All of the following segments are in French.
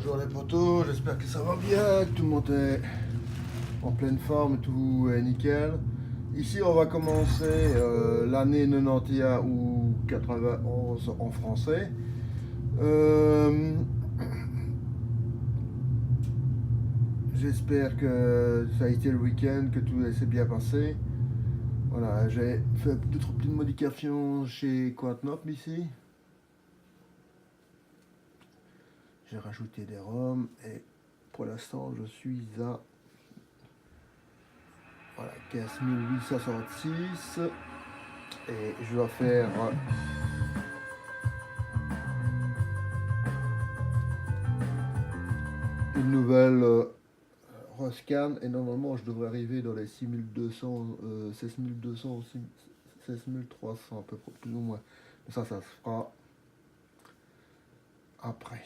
Bonjour les potos, j'espère que ça va bien, que tout le monde est en pleine forme, tout est nickel. Ici on va commencer l'année 91 ou 91 en français. J'espère que ça a été le week-end, que tout s'est bien passé. Voilà, j'ai fait d'autres petites modifications chez Quantnop ici. J'ai rajouté des ROM et pour l'instant je suis à voilà, 15 866 et je dois faire une nouvelle rescan et normalement je devrais arriver dans les 6200, 16200 ou 16300 à peu près, plus ou moins. Mais ça se fera après.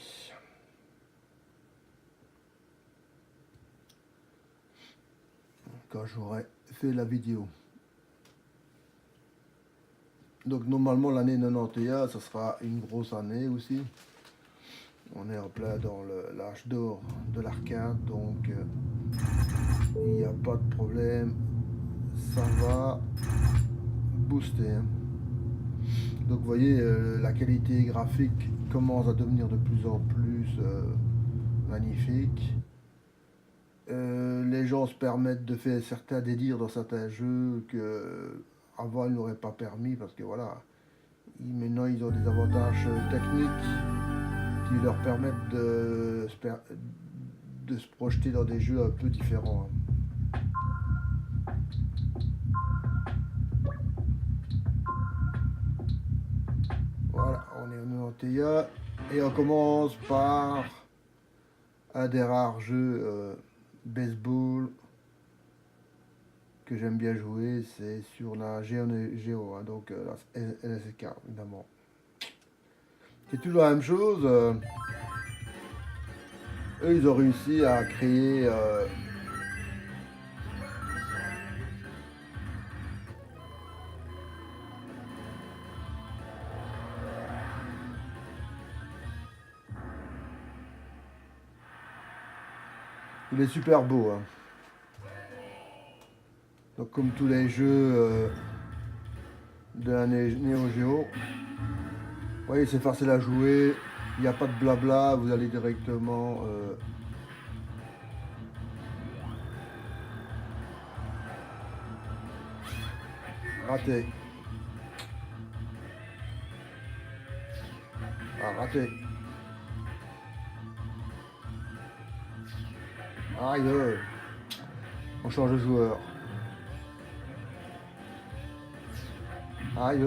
Quand j'aurai fait la vidéo. Donc normalement l'année 91, ça sera une grosse année aussi. On est en plein dans l'âge d'or de l'arcade, donc il n'y a pas de problème. Ça va booster. Hein. Donc vous voyez, la qualité graphique commence à devenir de plus en plus magnifique. Les gens se permettent de faire certains délires dans certains jeux que avant ils n'auraient pas permis parce que voilà, maintenant ils ont des avantages techniques qui leur permettent de se projeter dans des jeux un peu différents. Voilà, on est en 91 et on commence par un des rares jeux baseball que j'aime bien jouer, c'est sur la Geo, hein, donc la LSK évidemment. C'est toujours la même chose. Eux, ils ont réussi à créer il est super beau. Hein. Donc comme tous les jeux de la Neo Geo, vous voyez, c'est facile à jouer. Il n'y a pas de blabla, vous allez directement rater. Ah, raté. Aïe. On change de joueur. Aïe.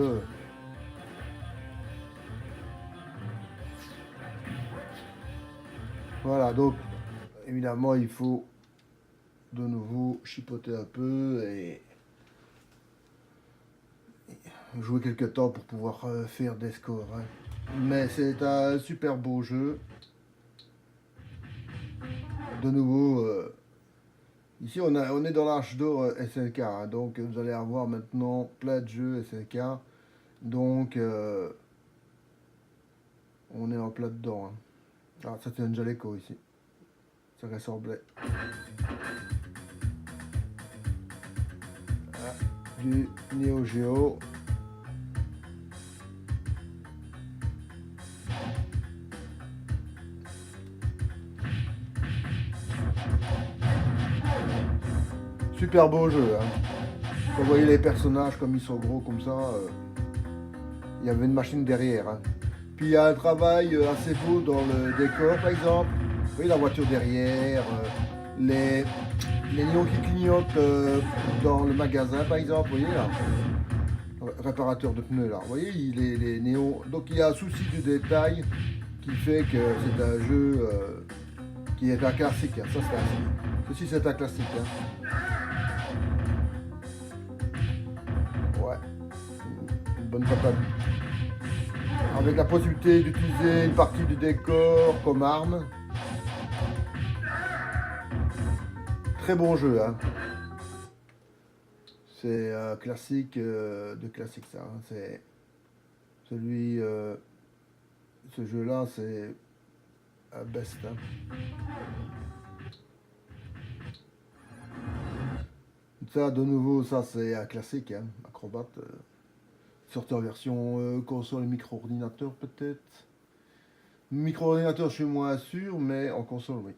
Voilà, donc évidemment il faut de nouveau chipoter un peu et jouer quelques temps pour pouvoir faire des scores. Hein. Mais c'est un super beau jeu. De nouveau, ici on est dans l'âge d'or SNK, hein, donc vous allez avoir maintenant plein de jeux SNK. Donc on est en plein dedans. Hein. Ah, ça c'est un Jaleco ici. Ça ressemblait à du Neo Geo. Super beau jeu. Hein. Quand vous voyez les personnages comme ils sont gros comme ça, il y avait une machine derrière. Hein. Puis il y a un travail assez beau dans le décor par exemple. Vous voyez la voiture derrière, les néons qui clignotent dans le magasin par exemple, vous voyez là. Réparateur de pneus là, vous voyez les néons. Donc il y a un souci du détail qui fait que c'est un jeu qui est un classique. Hein. Ça, ceci c'est un classique. Hein. Ouais, une bonne patate. Avec la possibilité d'utiliser une partie du décor comme arme. Très bon jeu. Hein. C'est classique de classique ça. Hein. C'est celui, ce jeu-là, c'est à best. Hein. Ça, de nouveau, ça c'est un classique, hein. Acrobat. Sorti en version console et micro-ordinateur peut-être. Micro-ordinateur, je suis moins sûr, mais en console, oui.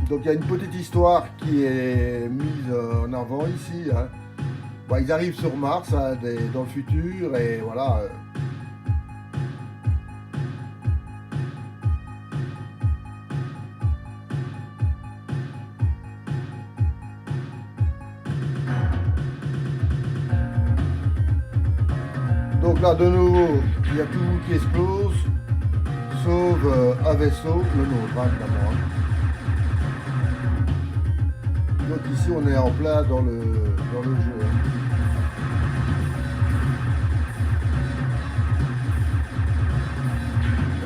Donc il y a une petite histoire qui est mise en avant ici. Hein. Bah, ils arrivent sur Mars hein, dans le futur et voilà. Donc là de nouveau, il y a tout qui explose, sauf un vaisseau, le nôtre hein, évidemment. Hein. Donc ici on est en plein dans le jeu. Hein.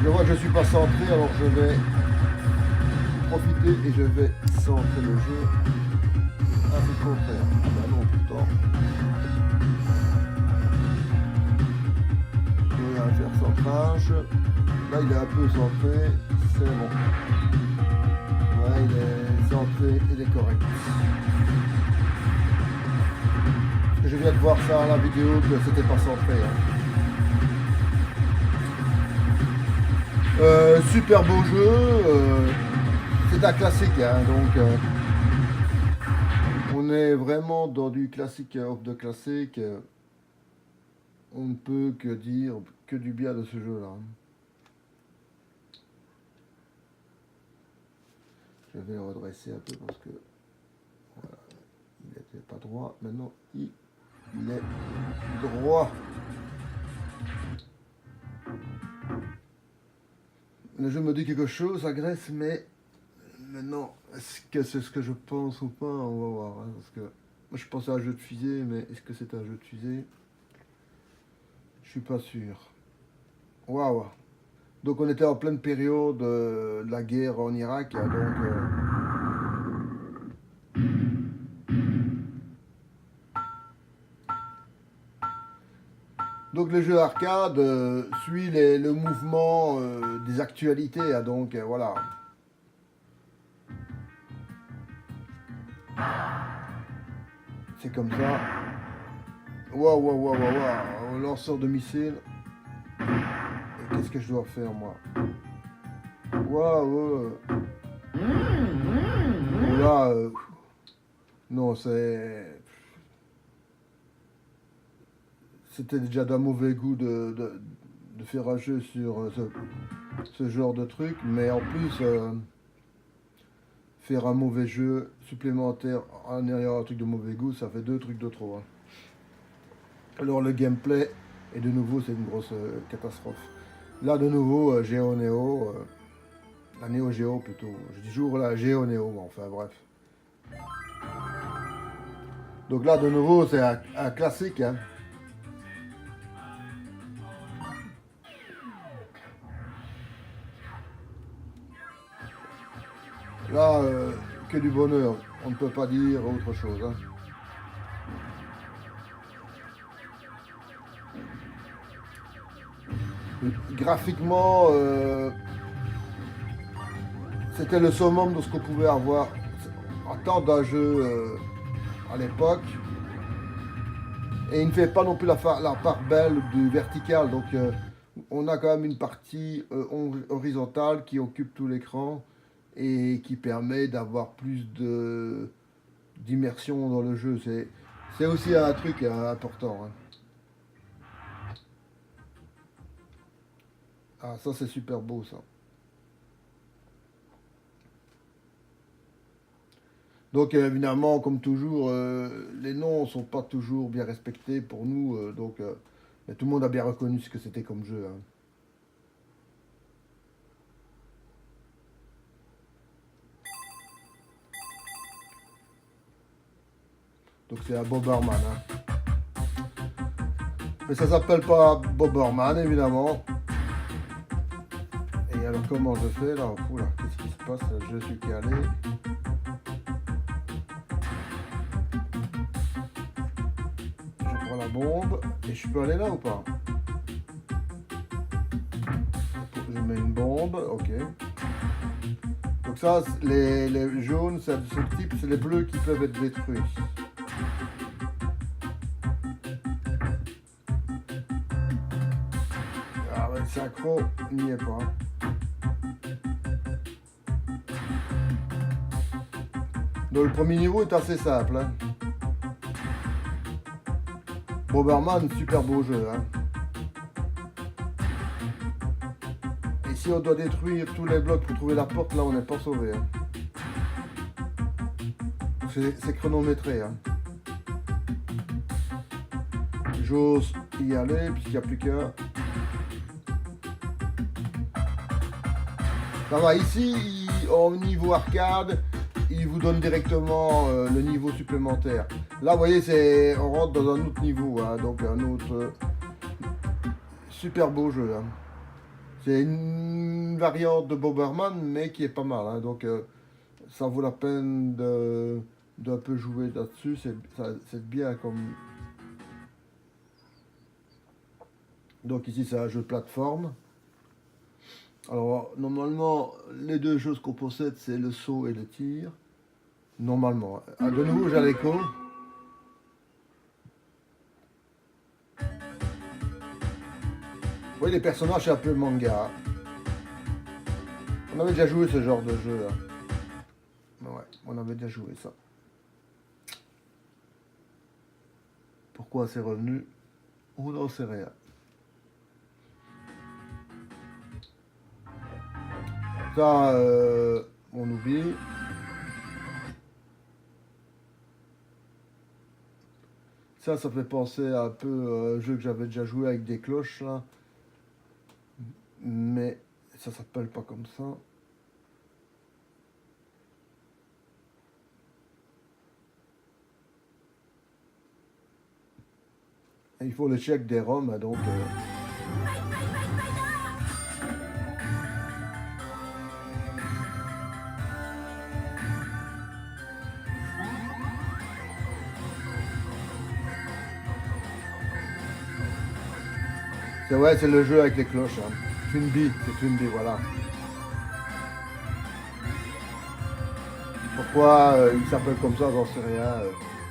Je vois que je ne suis pas centré, alors je vais profiter et je vais centrer le jeu. Ah, c'est le contraire. Ah ben non, pourtant. Je vais faire centrage. Là, il est un peu centré. C'est bon. Ouais, il est centré, il est correct. Parce que je viens de voir ça à la vidéo que c'était pas centré. Hein. Super beau jeu. C'est un classique, hein, donc on est vraiment dans du classique of the classique. On ne peut que dire que du bien de ce jeu-là. Je vais redresser un peu parce que voilà, il n'était pas droit. Maintenant, il est droit. Le jeu me dit quelque chose, agresse, mais maintenant, est-ce que c'est ce que je pense ou pas? On va voir. Hein, parce que moi, je pensais à un jeu de fusée, mais est-ce que c'est un jeu de fusée? Je suis pas sûr. Waouh! Donc on était en pleine période de la guerre en Irak, donc donc le jeu arcade suit le mouvement des actualités, hein, donc voilà. C'est comme ça. Waouh, waouh, waouh, waouh, waouh, lanceur de missiles. Qu'est-ce que je dois faire moi? Waouh. Là, non, c'était déjà d'un mauvais goût de faire un jeu sur ce genre de truc, mais en plus faire un mauvais jeu supplémentaire en ayant un truc de mauvais goût, ça fait deux trucs de trop. Hein. Alors le gameplay, et de nouveau c'est une grosse catastrophe. Là de nouveau Geo Neo, la Neo Geo plutôt, je dis toujours la Geo Neo, enfin bref. Donc là de nouveau c'est un classique. Hein. Là, que du bonheur, on ne peut pas dire autre chose. Hein. Graphiquement, c'était le summum de ce qu'on pouvait avoir en temps d'un jeu à l'époque. Et il ne fait pas non plus la part belle du vertical, donc on a quand même une partie horizontale qui occupe tout l'écran et qui permet d'avoir plus d'immersion dans le jeu. C'est aussi un truc important. Hein. Ah, ça c'est super beau ça. Donc évidemment, comme toujours, les noms ne sont pas toujours bien respectés pour nous. Mais tout le monde a bien reconnu ce que c'était comme jeu. Hein. Donc c'est un Boberman. Hein. Mais ça s'appelle pas Boberman évidemment. Et alors comment je fais là? Oula, qu'est-ce qui se passe? Je suis calé. Je prends la bombe et je peux aller là ou pas? Je mets une bombe, ok. Donc ça, les jaunes, c'est de ce type, c'est les bleus qui peuvent être détruits. Ah ouais, le synchro n'y est pas. Donc le premier niveau est assez simple. Hein. Boberman, super beau jeu. Hein. Et si on doit détruire tous les blocs pour trouver la porte, là on n'est pas sauvé. Hein. C'est chronométré. Hein. J'ose y aller puisqu'il n'y a plus qu'à. Ça va, ici, au niveau arcade, il vous donne directement le niveau supplémentaire. Là, vous voyez, on rentre dans un autre niveau, hein, donc un autre super beau jeu. Hein. C'est une variante de Boberman, mais qui est pas mal. Hein, donc, ça vaut la peine d'un peu jouer là-dessus. C'est bien comme. Donc ici, c'est un jeu de plateforme. Alors, normalement, les deux choses qu'on possède, c'est le saut et le tir. Normalement. Ah, de nouveau, j'ai l'écho. Oui, les personnages, c'est un peu manga. On avait déjà joué ce genre de jeu. Là. Ouais, on avait déjà joué ça. Pourquoi c'est revenu? On n'en sait rien. Ça, on oublie. Ça fait penser un peu à un jeu que j'avais déjà joué avec des cloches, là. Mais ça s'appelle pas comme ça. Et il faut le check des ROM, donc... c'est le jeu avec les cloches. Hein. Twinbee, c'est Twinbee, voilà. Pourquoi il s'appelle comme ça, j'en sais rien.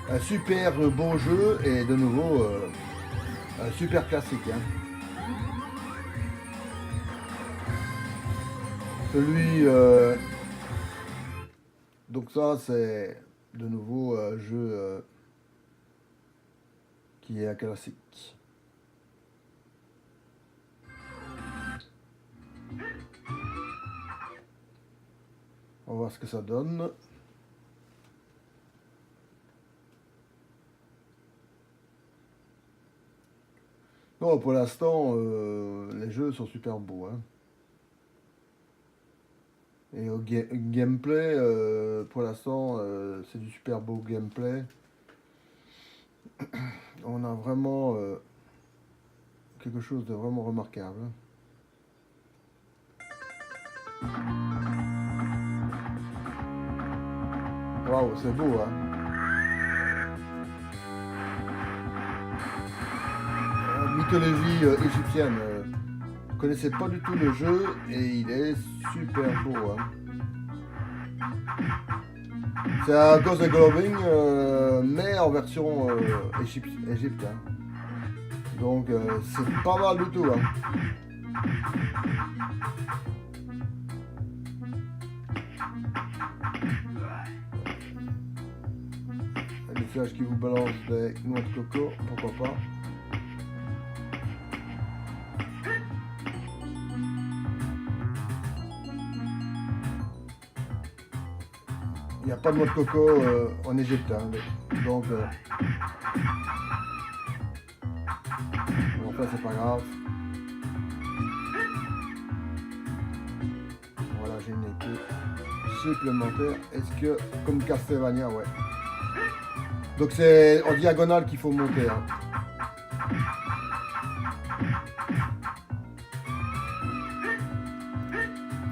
Un super beau jeu et de nouveau un super classique. Hein. Celui... donc ça, c'est de nouveau un jeu qui est un classique. On va voir ce que ça donne. Non, pour l'instant, les jeux sont super beaux. Hein. Et au gameplay, pour l'instant, c'est du super beau gameplay. On a vraiment quelque chose de vraiment remarquable. Waouh, c'est beau, hein. Mythologie égyptienne. Je connaissais pas du tout le jeu et il est super beau. Hein. C'est un Ghost Globing, mais en version Égypte. Hein. Donc c'est pas mal du tout. Hein. Des flashs qui vous balancent des noix de coco, pourquoi pas. Il n'y a pas de noix de coco en Égypte, hein, donc enfin c'est pas grave. Voilà, j'ai une épée supplémentaire. Est-ce que, comme Castlevania, ouais. Donc c'est en diagonale qu'il faut monter. Hein.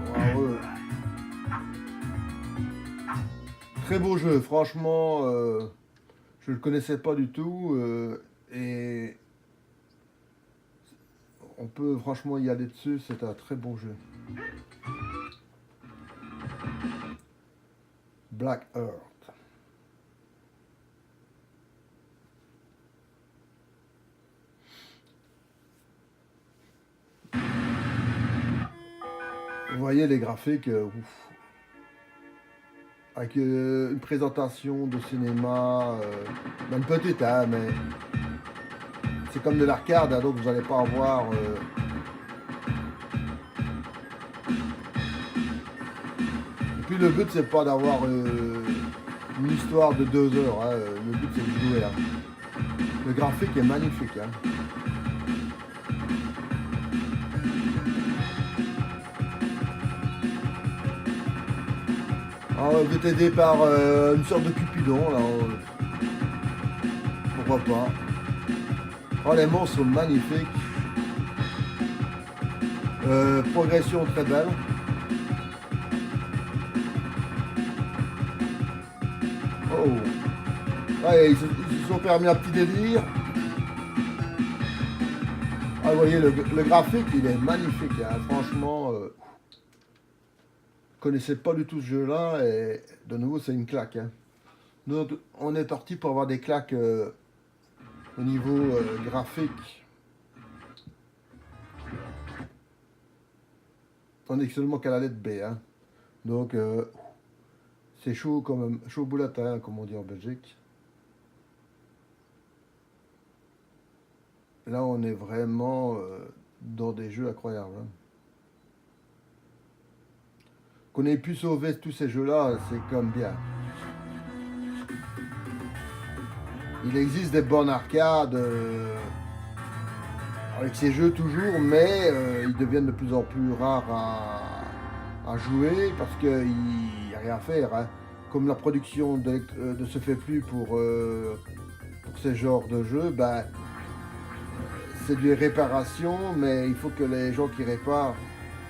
Wow, très beau jeu, franchement, je ne le connaissais pas du tout et on peut franchement y aller dessus, c'est un très bon jeu. Black Earth. Vous voyez les graphiques, ouf. Avec une présentation de cinéma, même petite, hein, mais c'est comme de l'arcade, hein, donc vous n'allez pas avoir... Et puis le but, c'est pas d'avoir une histoire de 2 heures, hein, le but c'est de jouer. Hein. Le graphique est magnifique. Hein. Alors, vous êtes aidé par une sorte de Cupidon, là. Pourquoi pas. Oh, les monstres sont magnifiques. Progression très belle. Oh. Ouais, ils se sont permis un petit délire. Ah, vous voyez, le graphique, il est magnifique. Hein. Franchement, je connaissais pas du tout ce jeu-là. Et de nouveau, c'est une claque. Hein. Nous, on est parti pour avoir des claques au niveau graphique. On est seulement qu'à la lettre B. Hein. Donc, c'est chaud quand même. Chaud boulette, hein, comme on dit en Belgique. Là, on est vraiment dans des jeux incroyables. Hein. Qu'on ait pu sauver tous ces jeux-là, c'est comme bien. Il existe des bornes arcades avec ces jeux toujours, mais ils deviennent de plus en plus rares à jouer parce qu'il n'y a rien à faire. Hein. Comme la production ne se fait plus pour ces genres de jeux, ben, c'est des réparations, mais il faut que les gens qui réparent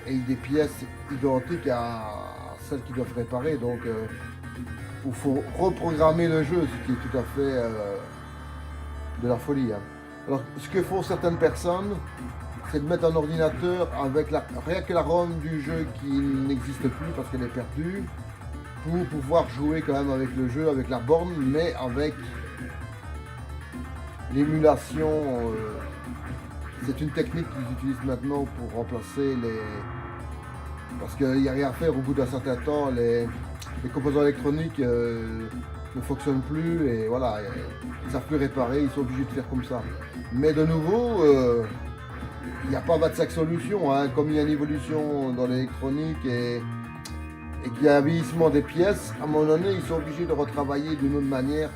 aient des pièces identiques à celles qu'ils doivent réparer. Donc, il faut reprogrammer le jeu, ce qui est tout à fait de la folie. Hein. Alors, ce que font certaines personnes, c'est de mettre un ordinateur avec rien que la ROM du jeu qui n'existe plus parce qu'elle est perdue, pour pouvoir jouer quand même avec le jeu, avec la borne, mais avec l'émulation. C'est une technique qu'ils utilisent maintenant pour remplacer les... Parce qu'il n'y a rien à faire au bout d'un certain temps, les composants électroniques ne fonctionnent plus et voilà, ils ne savent plus réparer, ils sont obligés de faire comme ça. Mais de nouveau, il n'y a pas 25 solutions, hein. Comme il y a une évolution dans l'électronique et qu'il y a un vieillissement des pièces, à un moment donné, ils sont obligés de retravailler d'une autre manière.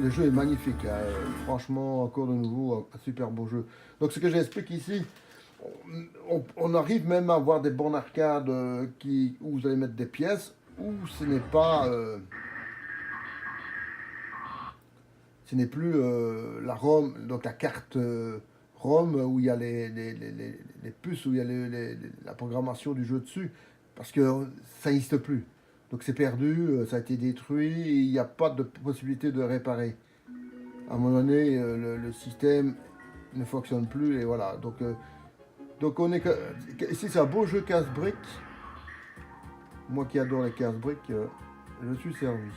Le jeu est magnifique, hein. Franchement, encore de nouveau, un super beau jeu. Donc ce que j'explique ici, on arrive même à avoir des bornes arcades où vous allez mettre des pièces, où ce n'est pas... ce n'est plus la ROM, donc la carte ROM où il y a les puces, où il y a la programmation du jeu dessus, parce que ça n'existe plus. Donc c'est perdu, ça a été détruit, et il n'y a pas de possibilité de réparer. À un moment donné, le système ne fonctionne plus, et voilà. Donc on est... Ici c'est un beau jeu casse-briques. Moi qui adore les casse-briques, je suis servi.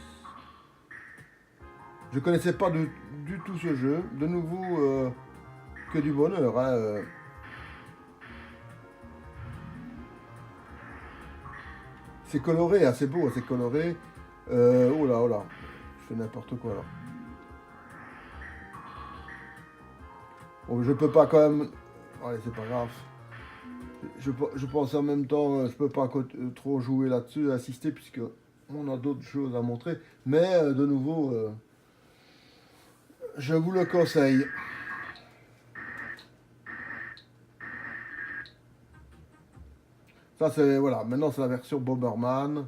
Je connaissais pas du tout ce jeu. De nouveau, que du bonheur. Hein. C'est coloré, hein, c'est beau, c'est coloré. Oh là, oh là. Je fais n'importe quoi là. Bon, je peux pas quand même... Allez, c'est pas grave. Je pense en même temps, je peux pas trop jouer là-dessus, assister, puisque on a d'autres choses à montrer. Mais de nouveau... je vous le conseille. Ça c'est voilà, maintenant c'est la version Bomberman.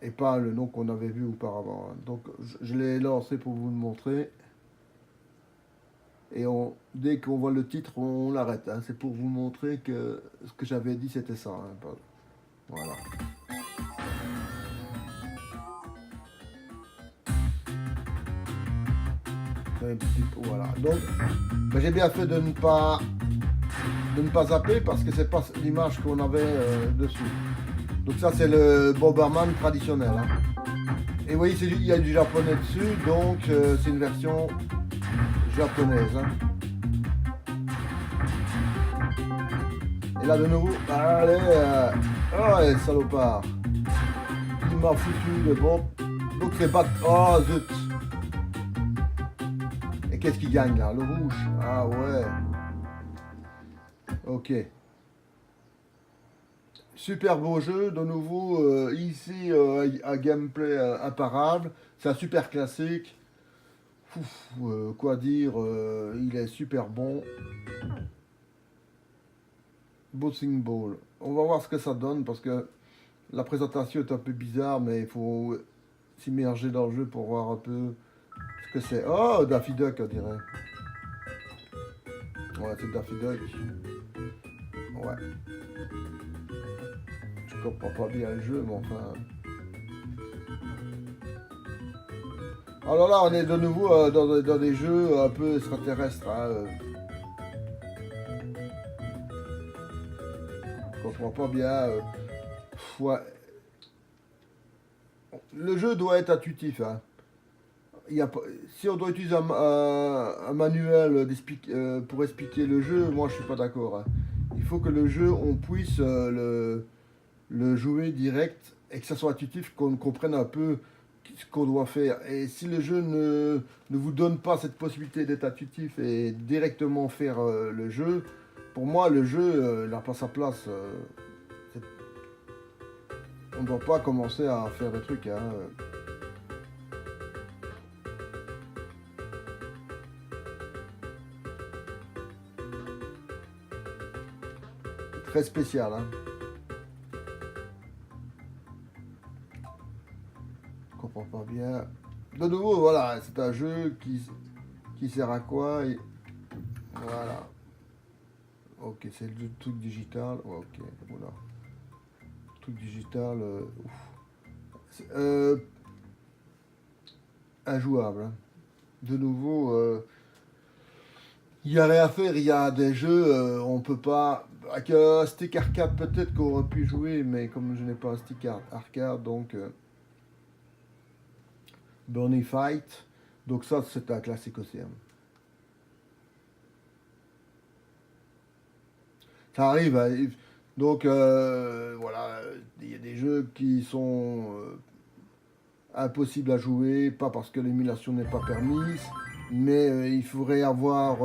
et pas le nom qu'on avait vu auparavant. Hein. Donc je l'ai lancé pour vous le montrer. Et dès qu'on voit le titre, on l'arrête. Hein. C'est pour vous montrer que ce que j'avais dit, c'était ça. Hein. Voilà. Voilà. Donc, ben, j'ai bien fait de ne pas zapper parce que c'est pas l'image qu'on avait dessus. Donc ça, c'est le Bomberman traditionnel. Hein. Et vous voyez, il y a du japonais dessus, donc c'est une version japonaise. Hein. Et là de nouveau, allez, oh les salopards. Il m'a foutu le bon. Donc c'est pas. Oh zut. Et qu'est-ce qu'il gagne là? Le rouge. Ah ouais. Ok. Super beau jeu, de nouveau ici un gameplay imparable. C'est un super classique. Ouf, quoi dire, il est super bon. Bouncing Ball. On va voir ce que ça donne parce que la présentation est un peu bizarre, mais il faut s'immerger dans le jeu pour voir un peu ce que c'est. Oh, Daffy Duck, on dirait. Ouais, c'est Daffy Duck. Ouais. Je comprends pas bien le jeu, mais enfin. Alors là, on est de nouveau dans des jeux un peu extraterrestres. Hein. Je comprends pas bien. Ouais. Le jeu doit être intuitif. Hein. Si on doit utiliser un manuel pour expliquer le jeu, moi je suis pas d'accord. Hein. Il faut que le jeu, on puisse le jouer direct et que ça soit intuitif, qu'on comprenne un peu ce qu'on doit faire. Et si le jeu ne vous donne pas cette possibilité d'être intuitif et directement faire le jeu, pour moi le jeu n'a pas sa place. On ne doit pas commencer à faire des trucs. Hein. Très spécial. Hein. Je comprends pas bien. De nouveau, voilà, c'est un jeu qui sert à quoi et voilà. Ok, c'est le truc digital. Ok, voilà. Truc digital. Injouable. Hein. De nouveau, il n'y a rien à faire. Il y a des jeux, on peut pas. Avec un stick arcade, peut-être qu'on aurait pu jouer, mais comme je n'ai pas un stick arcade, donc. Burning Fight. Donc ça, c'est un classique aussi. Hein. Ça arrive. Hein. Donc voilà, il y a des jeux qui sont impossibles à jouer, pas parce que l'émulation n'est pas permise, mais il faudrait avoir...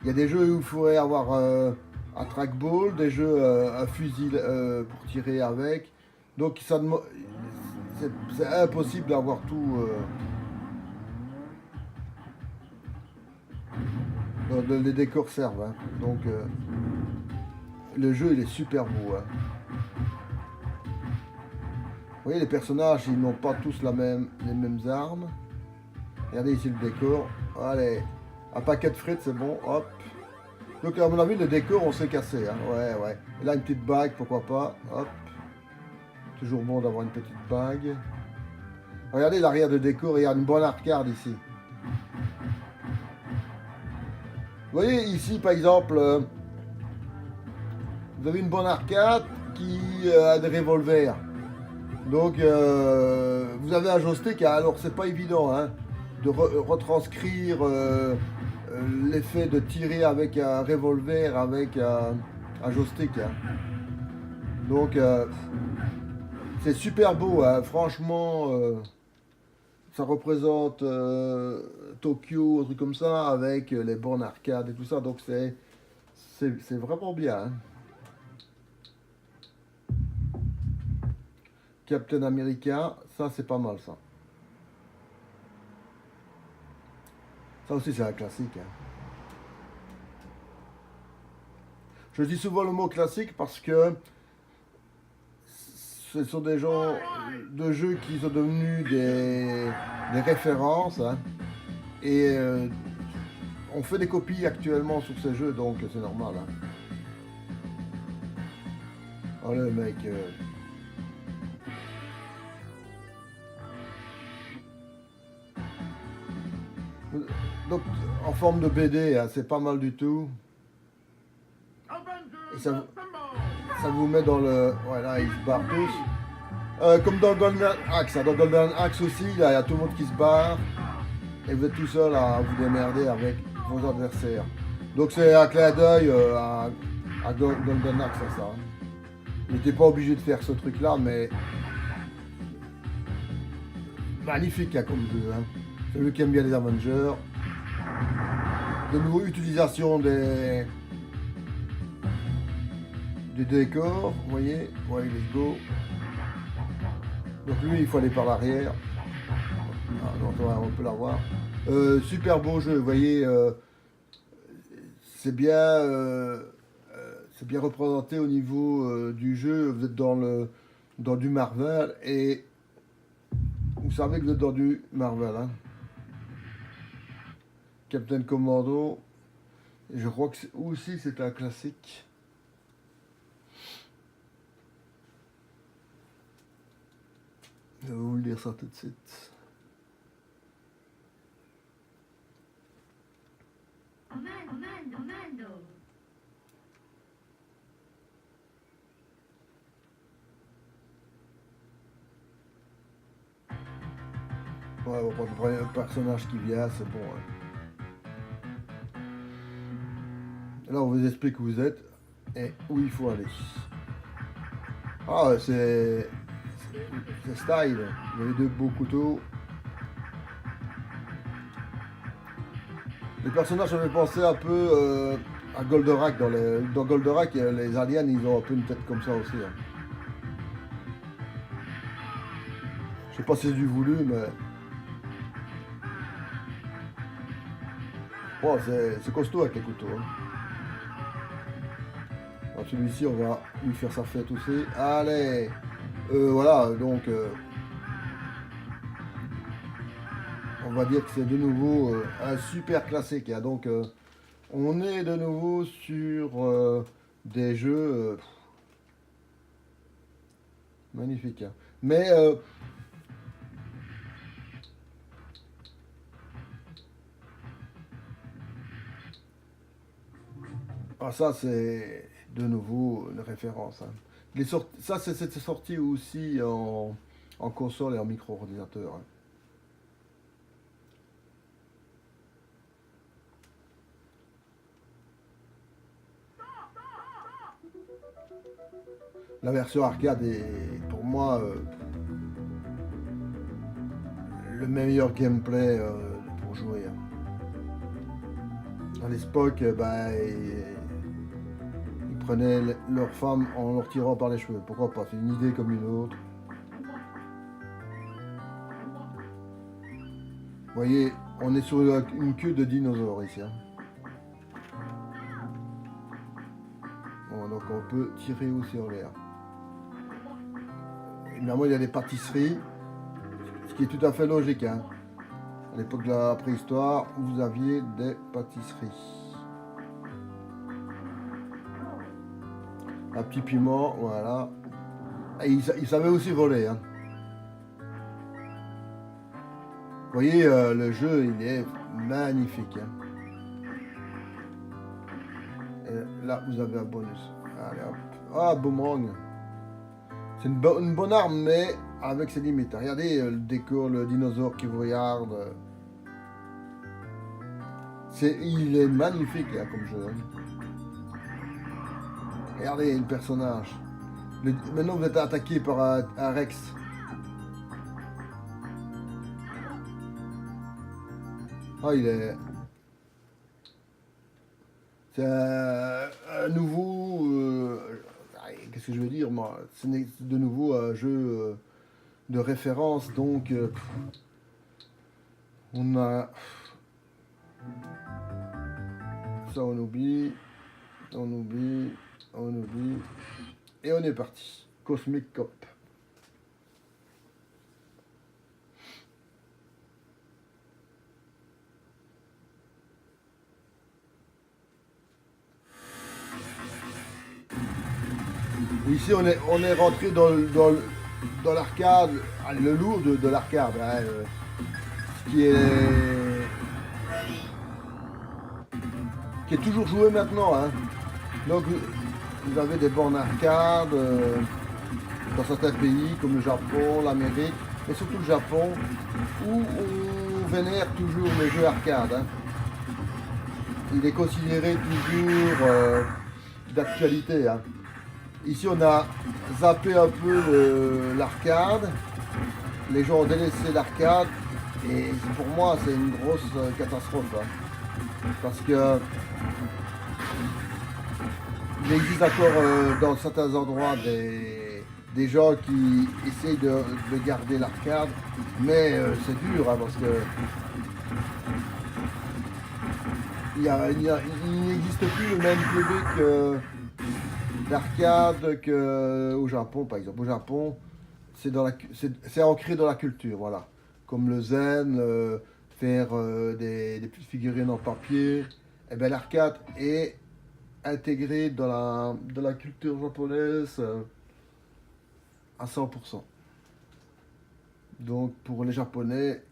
il y a des jeux où il faudrait avoir un trackball, des jeux un fusil pour tirer avec. Donc c'est impossible d'avoir tout... les décors servent. Hein. Donc le jeu il est super beau. Hein. Vous voyez les personnages ils n'ont pas tous les mêmes armes. Regardez ici le décor. Allez, un paquet de frites c'est bon. Hop. Donc à mon avis le décor on s'est cassé. Hein. Ouais ouais. Et là une petite bague pourquoi pas. Hop. Toujours bon d'avoir une petite bague. Regardez l'arrière de décor, il y a une bonne arcade ici. Vous voyez ici par exemple, vous avez une bonne arcade qui a des revolvers. Donc vous avez un joystick, alors c'est pas évident hein, de retranscrire l'effet de tirer avec un revolver avec un joystick. Hein. Donc c'est super beau, hein. Franchement ça représente Tokyo, un truc comme ça, avec les bornes arcade et tout ça, donc c'est vraiment bien. Hein. Captain America, ça c'est pas mal ça. Ça aussi c'est un classique. Hein. Je dis souvent le mot classique parce que ce sont des gens de jeux qui sont devenus des références, hein, et on fait des copies actuellement sur ces jeux, donc c'est normal. Hein. Oh le mec. Donc en forme de BD, hein, c'est pas mal du tout. Et ça vous met dans le... Voilà, ils se barrent tous. Comme dans Golden Axe. Hein. Dans Golden Axe aussi, il y a tout le monde qui se barre. Et vous êtes tout seul à vous démerder avec vos adversaires. Donc c'est un clin d'œil à Golden Axe, ça. Hein. Il n'était pas obligé de faire ce truc-là, mais... Magnifique hein, comme jeu. Hein. Celui qui aime bien les Avengers. De nouveau, utilisation des décors, vous voyez, ouais, let's go. Donc lui, il faut aller par l'arrière. Ah, donc, on peut l'avoir. Super beau jeu, vous voyez, c'est bien représenté au niveau du jeu. Vous êtes dans du Marvel et vous savez que vous êtes dans du Marvel. Hein. Captain Commando, je crois que aussi c'est un classique. Je vais vous le dire ça tout de suite. Ouais, on va prendre le personnage qui vient, c'est bon. Hein. Là, on vous explique où vous êtes et où il faut aller. Ah, c'est style. Vous avez deux beaux couteaux. Les personnages avaient pensé un peu à Goldorak. Dans Goldorak, les aliens, ils ont un peu une tête comme ça aussi. Hein. Je sais pas si c'est du voulu, mais... Oh, c'est costaud avec les couteaux. Hein. Alors celui-ci, on va lui faire sa fête aussi. Allez voilà, donc... on va dire que c'est de nouveau un super classique. Hein. Donc, on est de nouveau sur des jeux magnifiques. Hein. Mais ça, c'est de nouveau une référence. Hein. Ça, c'est sorti aussi en console et en micro-ordinateur. Hein. La version arcade est pour moi le meilleur gameplay pour jouer. Hein. À l'époque, ils prenaient leurs femmes en leur tirant par les cheveux. Pourquoi pas? C'est une idée comme une autre. Vous voyez, on est sur une queue de dinosaure ici. Hein. Bon, donc on peut tirer aussi en l'air. Évidemment, il y a des pâtisseries, ce qui est tout à fait logique. Hein. À l'époque de la préhistoire, vous aviez des pâtisseries. Un petit piment, voilà. Et il savait aussi voler. Hein. Vous voyez, le jeu, il est magnifique. Hein. Et là, vous avez un bonus. Allez, hop. Ah, boomerang. C'est une bonne arme, mais avec ses limites. Regardez le décor, le dinosaure qui vous regarde. Il est magnifique hein, comme jeu. Hein. Regardez le personnage. Maintenant, vous êtes attaqué par un Rex. Ah, il est... C'est un nouveau... qu'est-ce que je veux dire, moi? C'est de nouveau un jeu de référence, donc... on a... Ça, on oublie. On oublie. On oublie. Et on est parti. Cosmic Cop. Ici, on est rentré dans l'arcade, le lourd de l'arcade, hein, qui est toujours joué maintenant. Hein. Donc, vous avez des bornes arcade dans certains pays comme le Japon, l'Amérique, mais surtout le Japon, où on vénère toujours les jeux arcade. Hein. Il est considéré toujours d'actualité. Hein. Ici, on a zappé un peu l'arcade. Les gens ont délaissé l'arcade. Et pour moi, c'est une grosse catastrophe. Hein. Parce que il existe encore dans certains endroits des gens qui essayent de garder l'arcade. Mais c'est dur, hein, parce que il n'existe plus le même public d'arcade qu'au Japon, par exemple. Au Japon, c'est ancré dans la culture, voilà. Comme le zen, faire des petites figurines en papier. Et bien l'arcade est intégré dans la culture japonaise à 100%. Donc pour les Japonais,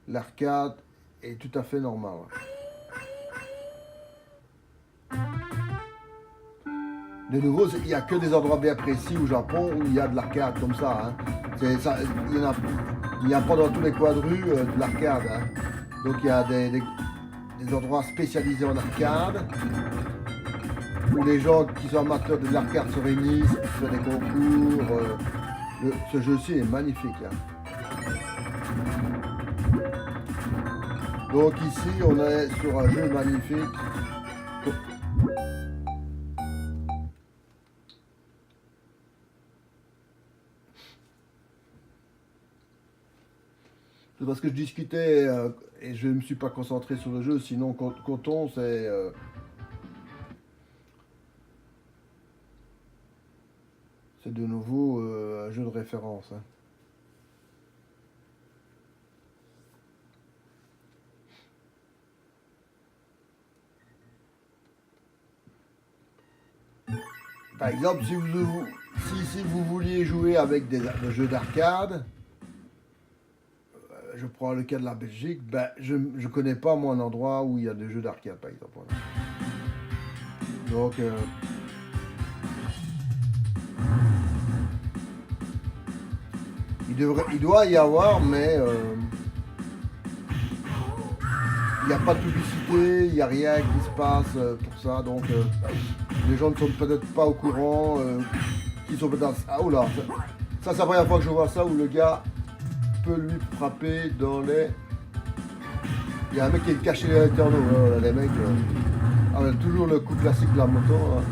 l'arcade est tout à fait normal. De nouveau, il n'y a que des endroits bien précis au Japon où il y a de l'arcade comme ça. Hein. Il n'y a pas dans tous les coins de rue de l'arcade. Hein. Donc il y a des endroits spécialisés en arcade où les gens qui sont amateurs de l'arcade se réunissent, font des concours. Ce jeu-ci est magnifique. Hein. Donc ici, on est sur un jeu magnifique. C'est parce que je discutais et je ne me suis pas concentré sur le jeu, sinon Coton, c'est de nouveau un jeu de référence. Hein. Par exemple, si vous vouliez jouer avec des jeux d'arcade, je prends le cas de la Belgique, ben, je ne connais pas moi un endroit où il y a des jeux d'arcade, par exemple. Voilà. Donc, il doit y avoir, mais il n'y a pas de publicité, il n'y a rien qui se passe pour ça. Donc, les gens ne sont peut-être pas au courant, qui sont peut-être... Ah, oh là, ça c'est la première fois que je vois ça, où le gars peut lui frapper dans les... Il y a un mec qui est caché à l'intérieur, voilà, les mecs... Ah, toujours le coup classique de la moto. Hein.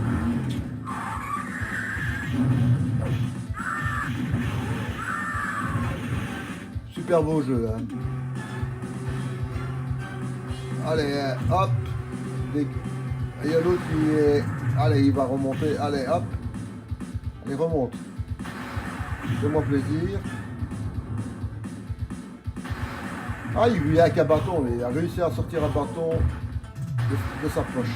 Super beau jeu. Hein. Allez, hop. Il y a l'autre qui est... Allez, il va remonter. Allez, hop. Allez, remonte. Fais-moi plaisir. Ah, il lui a qu'un bâton. Il a réussi à sortir un bâton de sa poche.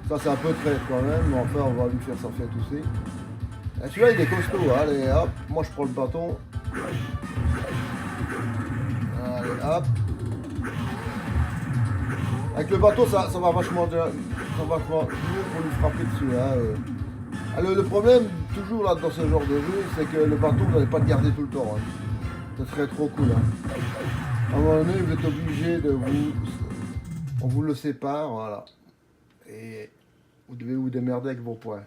Ça, c'est un peu traître quand même. Mais enfin, on va lui faire sa fête aussi. Et celui-là, il est costaud. Allez, hop. Moi, je prends le bâton. Allez, hop. Avec le bateau, ça va vachement mieux pour lui frapper dessus. Hein. Alors, le problème, toujours là dans ce genre de jeu, c'est que le bateau, vous n'allez pas le garder tout le temps. Hein. Ce serait trop cool. Hein. À un moment donné, vous êtes obligé de vous... On vous le sépare, voilà. Et vous devez vous démerder avec vos poings.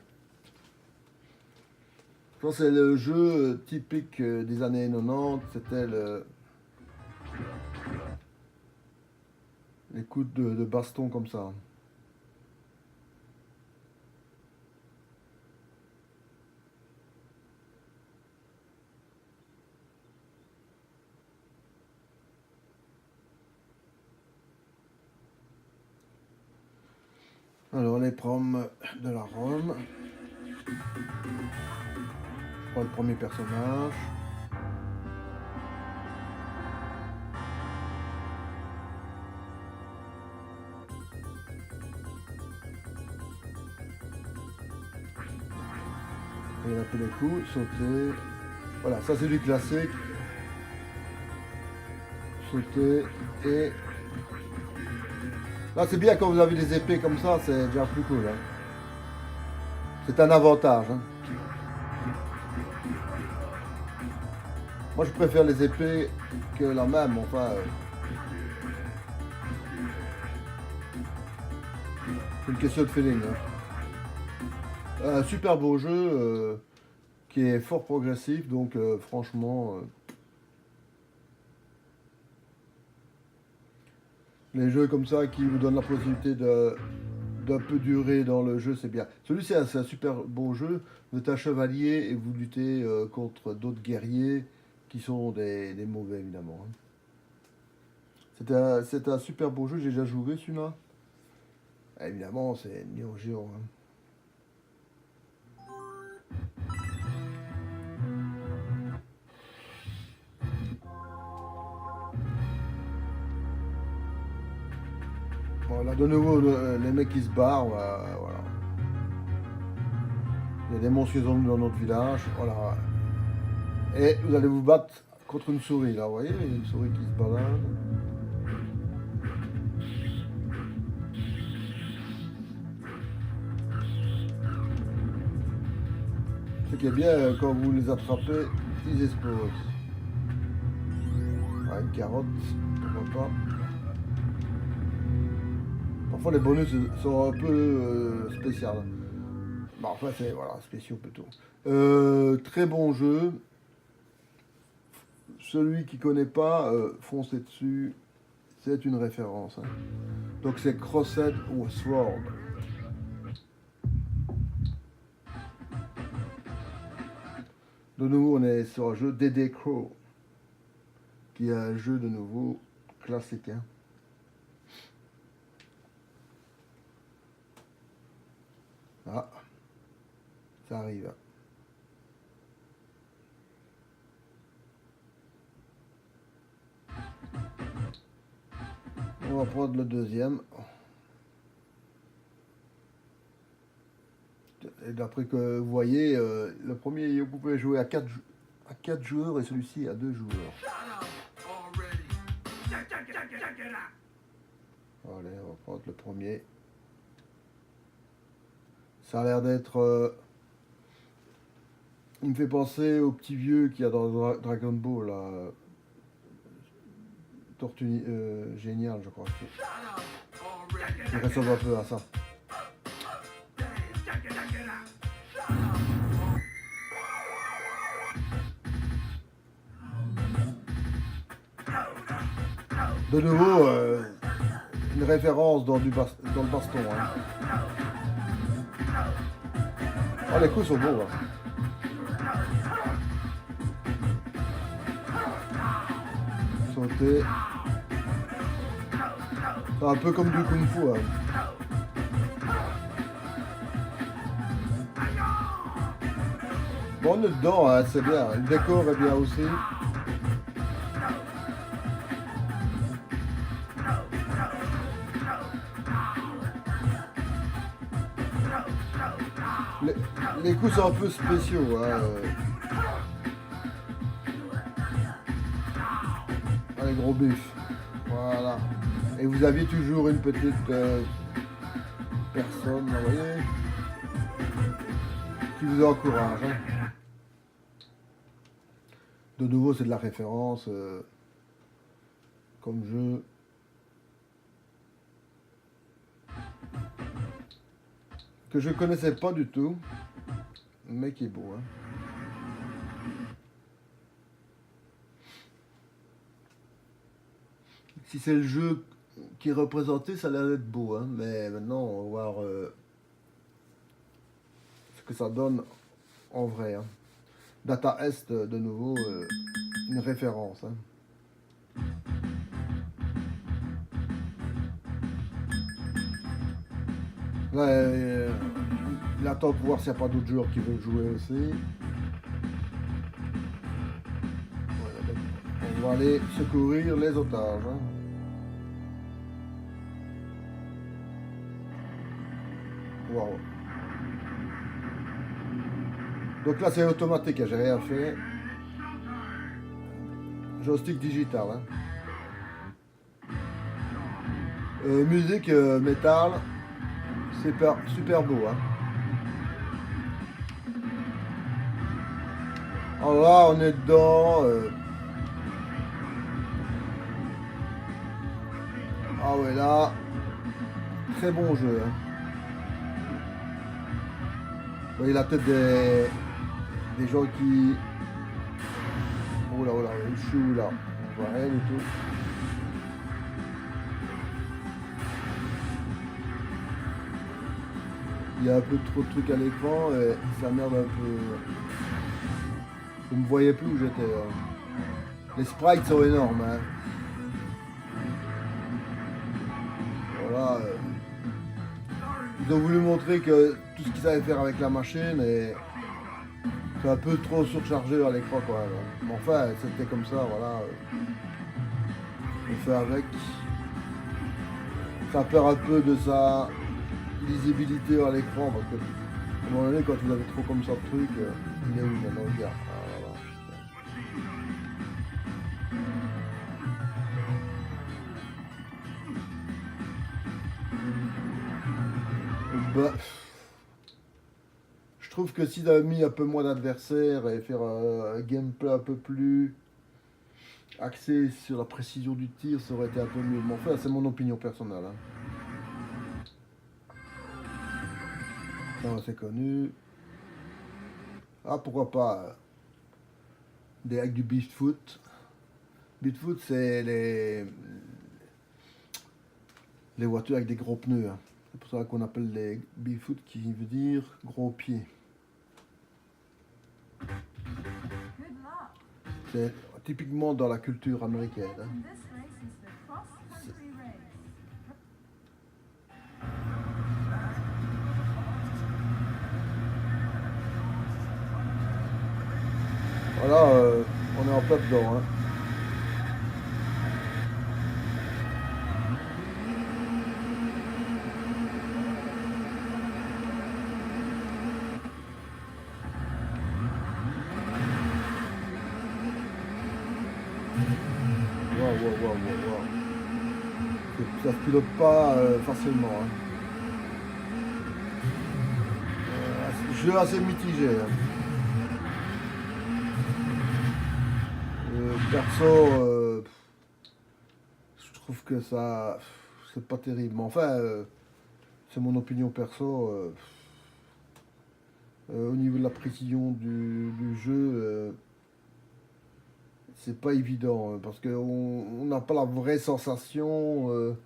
Je pense que c'est le jeu typique des années 90. C'était les coups de baston comme ça. Alors les proms de la Rome. Je prends le premier personnage. peu les coups, sauter. Voilà, ça c'est du classique. Sauter et... Là c'est bien quand vous avez des épées comme ça, c'est déjà plus cool. Hein. C'est un avantage. Hein. Moi je préfère les épées que la même, enfin... c'est une question de feeling. Hein. Un super beau jeu qui est fort progressif, donc franchement... les jeux comme ça qui vous donnent la possibilité d'un peu durer dans le jeu, c'est bien. Celui-ci, c'est un super beau jeu. Vous êtes un chevalier et vous luttez contre d'autres guerriers qui sont des mauvais, évidemment. Hein. C'est un super beau jeu, j'ai déjà joué celui-là. Évidemment, c'est Neo Geo. Hein. Bon, là, de nouveau, les mecs qui se barrent, voilà. Il y a des monstres qui sont venus dans notre village, voilà. Et vous allez vous battre contre une souris, là, vous voyez, il y a une souris qui se balade. Ce qui est bien, quand vous les attrapez, ils explosent. Ah, une carotte, pourquoi pas. Parfois les bonus sont un peu spéciaux. Bon, enfin c'est voilà, spéciaux plutôt. Très bon jeu. Celui qui connaît pas, foncez dessus. C'est une référence. Hein. Donc c'est Crossed Sword. De nouveau, on est sur un jeu DD Crow, qui est un jeu de nouveau classique. Hein. Ah, ça arrive. On va prendre le deuxième. Et d'après que vous voyez, le premier, vous pouvez jouer à 4 joueurs et celui-ci à 2 joueurs. Allez, on va prendre le premier. Ça a l'air d'être... il me fait penser au petit vieux qu'il y a dans Dragon Ball, là. Tortue génial, je crois. Il ressemble un peu à ça. De nouveau, une référence dans le baston. Hein. Oh, les coups sont beaux. Hein. Sauter. C'est un peu comme du kung fu. Hein. Bon, on est dedans, hein, c'est bien. Le décor est bien aussi. Les coups sont un peu spéciaux. Hein. Les gros buffs. Voilà. Et vous aviez toujours une petite personne, vous voyez, qui vous encourage. Hein. De nouveau, c'est de la référence comme jeu. Que je connaissais pas du tout, mais qui est beau. Hein. Si c'est le jeu qui est représenté, ça a l'air d'être beau. Hein. Mais maintenant, on va voir ce que ça donne en vrai. Hein. Data Est, de nouveau, une référence. Hein. Là, il attend pour voir s'il n'y a pas d'autres joueurs qui veulent jouer aussi. Voilà, on va aller secourir les otages. Hein. Wow. Donc là c'est automatique, hein, j'ai rien fait. Joystick digital. Hein. Musique métal, super, super beau. Hein. Alors là on est dedans. Ah ouais là, très bon jeu. Hein. Vous voyez la tête des gens qui... Oh là, je suis où là? On voit rien du tout. Il y a un peu trop de trucs à l'écran et ça merde un peu. Vous ne me voyez plus où j'étais. Les sprites sont énormes. Hein. Voilà. Ils ont voulu montrer que tout ce qu'ils savaient faire avec la machine et c'est un peu trop surchargé à l'écran quoi. Mais enfin, c'était comme ça, voilà. On fait avec. Ça perd un peu de sa lisibilité à l'écran parce que à un moment donné quand vous avez trop comme ça de trucs, il est où maintenant le gars? Ah, voilà. Bah, je trouve que s'ils avaient mis un peu moins d'adversaires et faire un gameplay un peu plus axé sur la précision du tir, ça aurait été un peu mieux. Mais enfin, c'est mon opinion personnelle. Hein. Non, c'est connu. Ah, pourquoi pas avec du Beeffoot. Beeffoot, c'est les voitures avec des gros pneus. Hein. C'est pour ça qu'on appelle les Beeffoot qui veut dire gros pieds. C'est typiquement dans la culture américaine. Hein. Voilà, on est en plein dedans. Hein. Wow. Ça se pilote pas facilement. Hein. Jeu assez mitigé. Hein. Perso, je trouve que ça, c'est pas terrible. Mais enfin, c'est mon opinion perso. Au niveau de la précision du jeu, c'est pas évident parce qu'on n'a pas la vraie sensation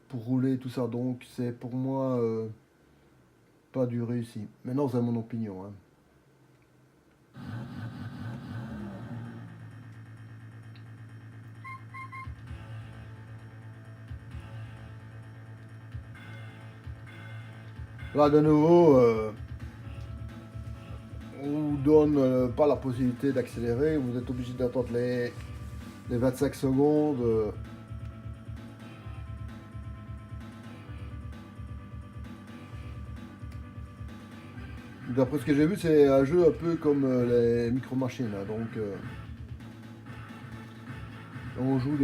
pour rouler tout ça. Donc c'est pour moi pas du réussi. Maintenant, c'est mon opinion. Hein. Là, de nouveau, on vous donne pas la possibilité d'accélérer. Vous êtes obligé d'attendre les 25 secondes. D'après ce que j'ai vu, c'est un jeu un peu comme les micro-machines. Hein, donc, on joue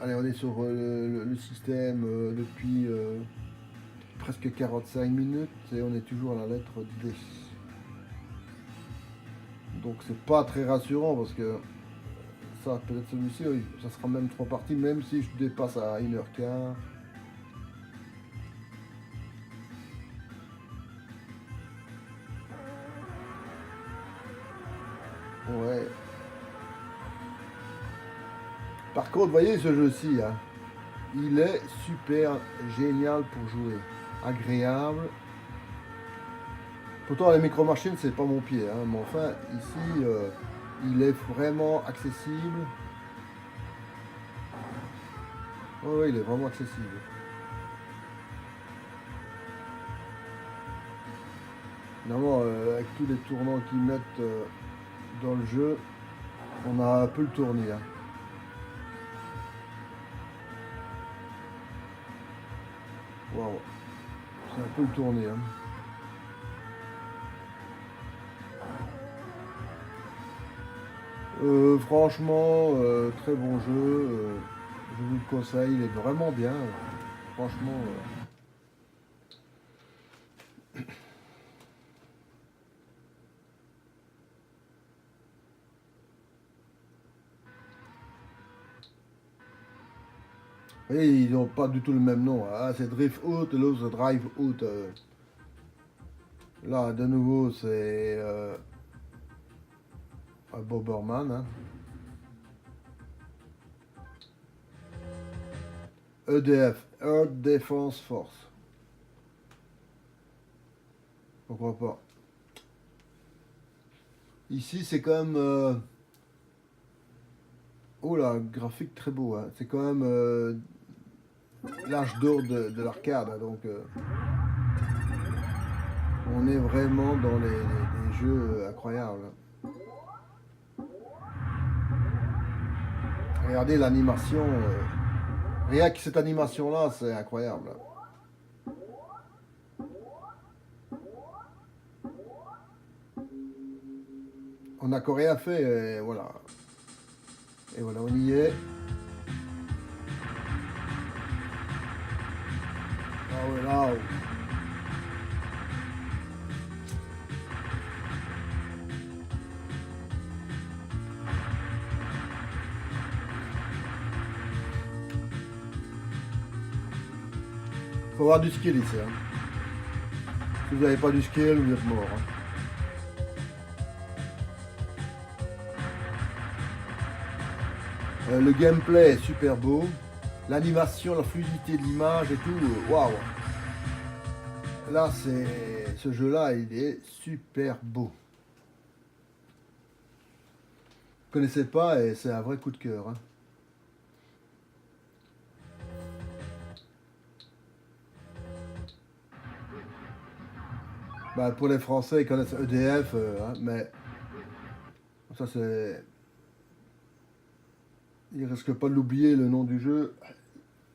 Allez, on est sur le système depuis presque 45 minutes et on est toujours à la lettre D. Donc c'est pas très rassurant parce que ça, peut-être celui-ci, ça sera même 3 parties, même si je dépasse à 1h15. Ouais. Par contre, vous voyez ce jeu-ci, hein, il est super génial pour jouer. Agréable. Pourtant, les micro-machines, c'est pas mon pied. Hein, mais enfin, ici, il est vraiment accessible. Oui, il est vraiment accessible. Finalement, avec tous les tournants qu'ils mettent dans le jeu, on a un peu le tourné. Hein. Waouh, c'est un peu le tourné. Hein. Franchement, très bon jeu. Je vous le conseille, il est vraiment bien. Franchement. Et ils n'ont pas du tout le même nom. Ah, c'est Drift Out, l'autre c'est Drive Out. Là, de nouveau, c'est Bomberman. Hein. EDF, Earth Defense Force. Pourquoi pas. Ici, c'est quand même... Oh là, graphique très beau. Hein. C'est quand même l'âge d'or de l'arcade. Hein, donc, on est vraiment dans les jeux incroyables. Regardez l'animation. Rien que cette animation-là, c'est incroyable. On n'a encore rien fait, et voilà. Et voilà, on y est. Ah ouais, là. Faut avoir du skill ici. Hein. Si vous n'avez pas du skill, vous êtes mort. Hein. Le gameplay est super beau. L'animation, la fluidité de l'image et tout, waouh. Là, ce jeu-là, il est super beau. Vous connaissez pas et c'est un vrai coup de cœur. Hein. Bah, pour les Français, ils connaissent EDF, hein, mais ça c'est... Ils risquent pas de l'oublier le nom du jeu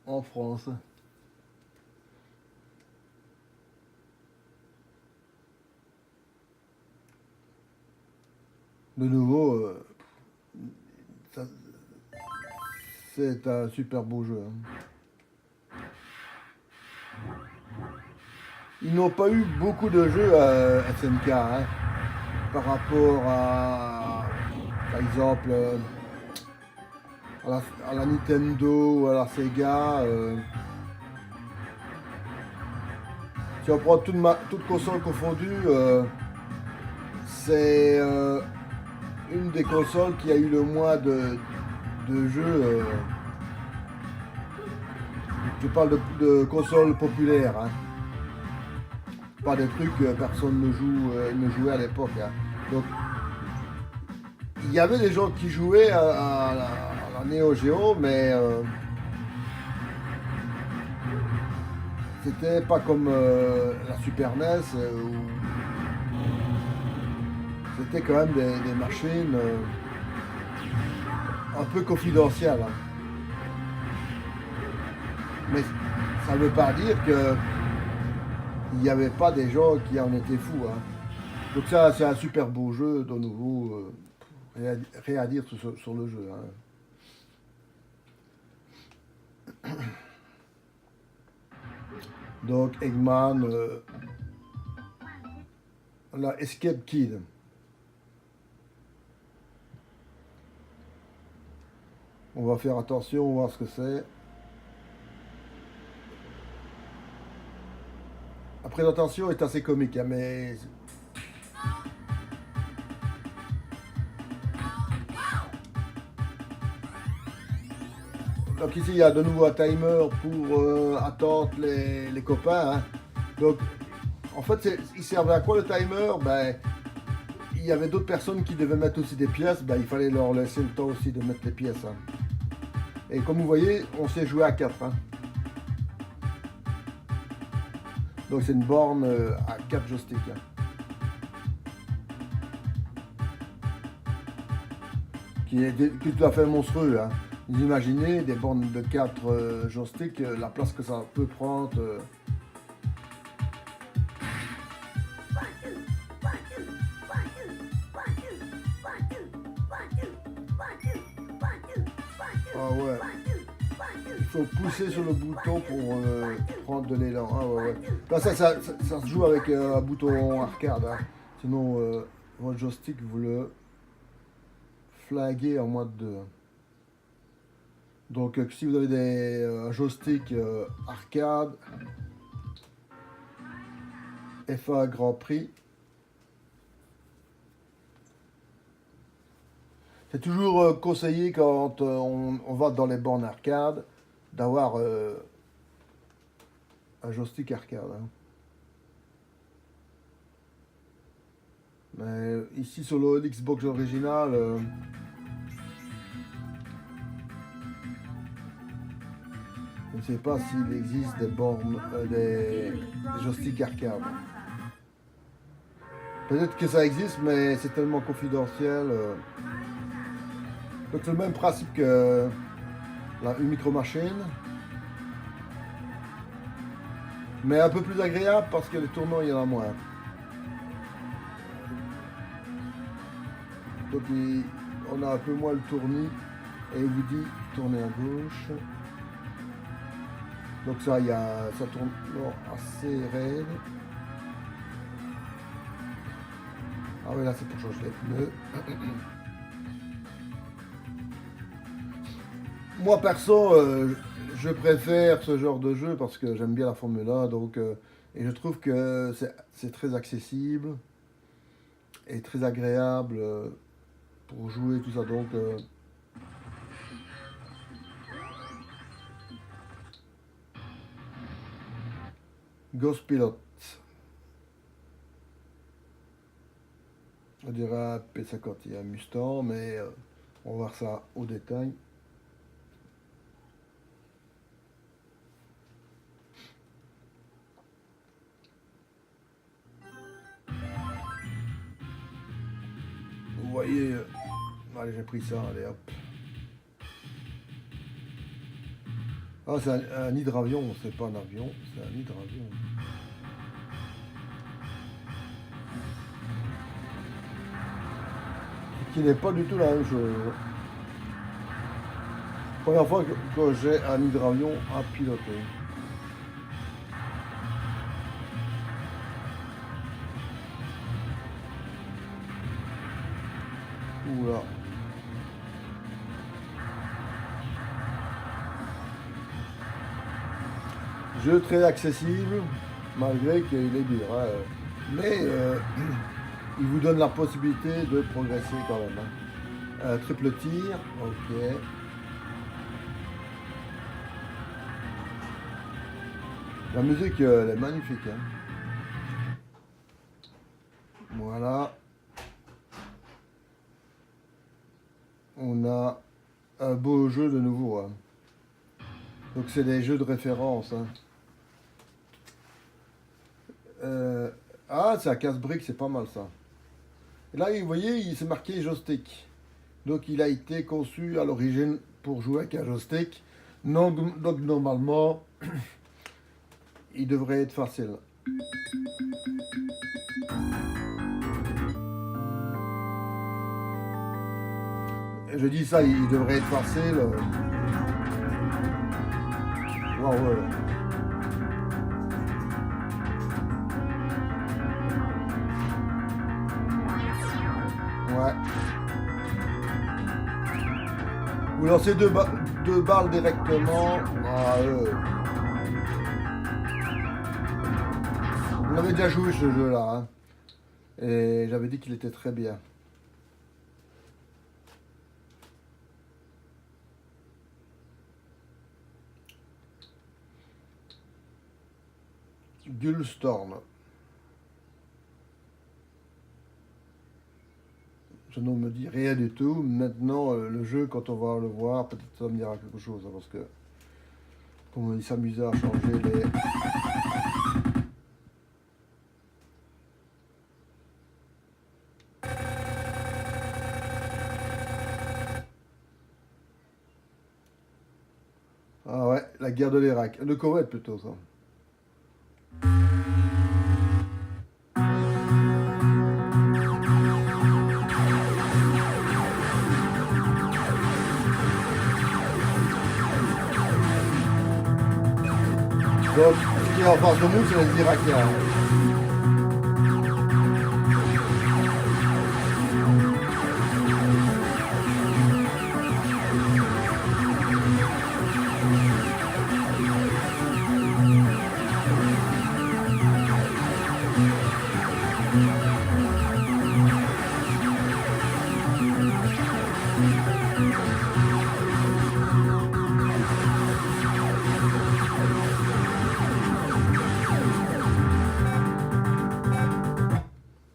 en France. De nouveau, c'est un super beau jeu. Hein. Ils n'ont pas eu beaucoup de jeux à SNK hein, par rapport à, par exemple, à la Nintendo, à la Sega. Si on prend toute console confondue, c'est une des consoles qui a eu le moins de jeux. Je parle de consoles populaires. Hein. Pas des trucs que personne ne jouait à l'époque. Hein. Donc, il y avait des gens qui jouaient à la Neo Geo, mais c'était pas comme la Super NES où c'était quand même des machines un peu confidentielles. Hein. Mais ça ne veut pas dire que il n'y avait pas des gens qui en étaient fous. Hein. Donc ça, c'est un super beau jeu, de nouveau. Rien à dire sur le jeu. Hein. Donc Eggman, la Escape Kid. On va faire attention, on va voir ce que c'est. La présentation est assez comique, hein, mais... Donc ici, il y a de nouveau un timer pour attendre les copains. Hein. Donc, en fait, il servait à quoi le timer? Ben, il y avait d'autres personnes qui devaient mettre aussi des pièces. Ben, il fallait leur laisser le temps aussi de mettre les pièces. Hein. Et comme vous voyez, on s'est joué à 4. Hein. Donc c'est une borne à 4 joysticks. Hein. Qui est tout à fait monstrueux. Hein. Vous imaginez des bornes de 4 joysticks, la place que ça peut prendre. Ah ouais. Il faut pousser sur le bouton pour prendre de l'élan. Ah ouais, ouais. Là, ça se joue avec un bouton arcade. Hein. Sinon, votre joystick, vous le flinguez en moins de deux. Hein. Donc, si vous avez des joysticks arcade, F1 Grand Prix, c'est toujours conseillé quand on va dans les bornes arcade d'avoir un joystick arcade. Hein. Mais ici sur le Xbox original, je ne sais pas s'il existe des bornes, des joysticks arcade. Peut-être que ça existe, mais c'est tellement confidentiel. Donc c'est le même principe que une micro-machine. Mais un peu plus agréable parce que les tournants, il y en a moins. Donc on a un peu moins le tournis et il vous dit tournez à gauche. Donc ça, ça tourne assez raide. Ah oui, là c'est pour changer les pneus. Moi perso, je préfère ce genre de jeu parce que j'aime bien la Formule 1, donc, et je trouve que c'est très accessible et très agréable pour jouer tout ça. Donc, Ghost Pilot. On dirait un P50 Mustang, mais on va voir ça au détail. Vous voyez, allez, j'ai pris ça, allez hop. Ah, c'est un hydravion, c'est pas un avion, c'est un hydravion. Qui n'est pas du tout la même chose. Première fois que j'ai un hydravion à piloter. Oula. Jeu très accessible, malgré qu'il est dur. Hein. Mais il vous donne la possibilité de progresser quand même. Hein. Triple tir, ok. La musique, elle est magnifique. Hein. Voilà. On a un beau jeu de nouveau. Hein. Donc c'est des jeux de référence. Hein. Ah, c'est un casse-brique, c'est pas mal ça. Et là, vous voyez, il s'est marqué joystick. Donc il a été conçu à l'origine pour jouer avec un joystick. Donc normalement, il devrait être facile. Je dis ça, il devrait être facile. Wow, ouais. Ouais. Vous lancez deux balles directement. Ah, On avait déjà joué ce jeu-là. Hein. Et j'avais dit qu'il était très bien. Gullstorm. Je ne me dis rien du tout. Maintenant, le jeu, quand on va le voir, peut-être ça me dira quelque chose. Hein, parce que, comme il s'amusait à changer les... Ah ouais, la guerre de l'Irak. De Koweït plutôt, ça. Donc, ce qui est en face de nous, c'est les Irakiens.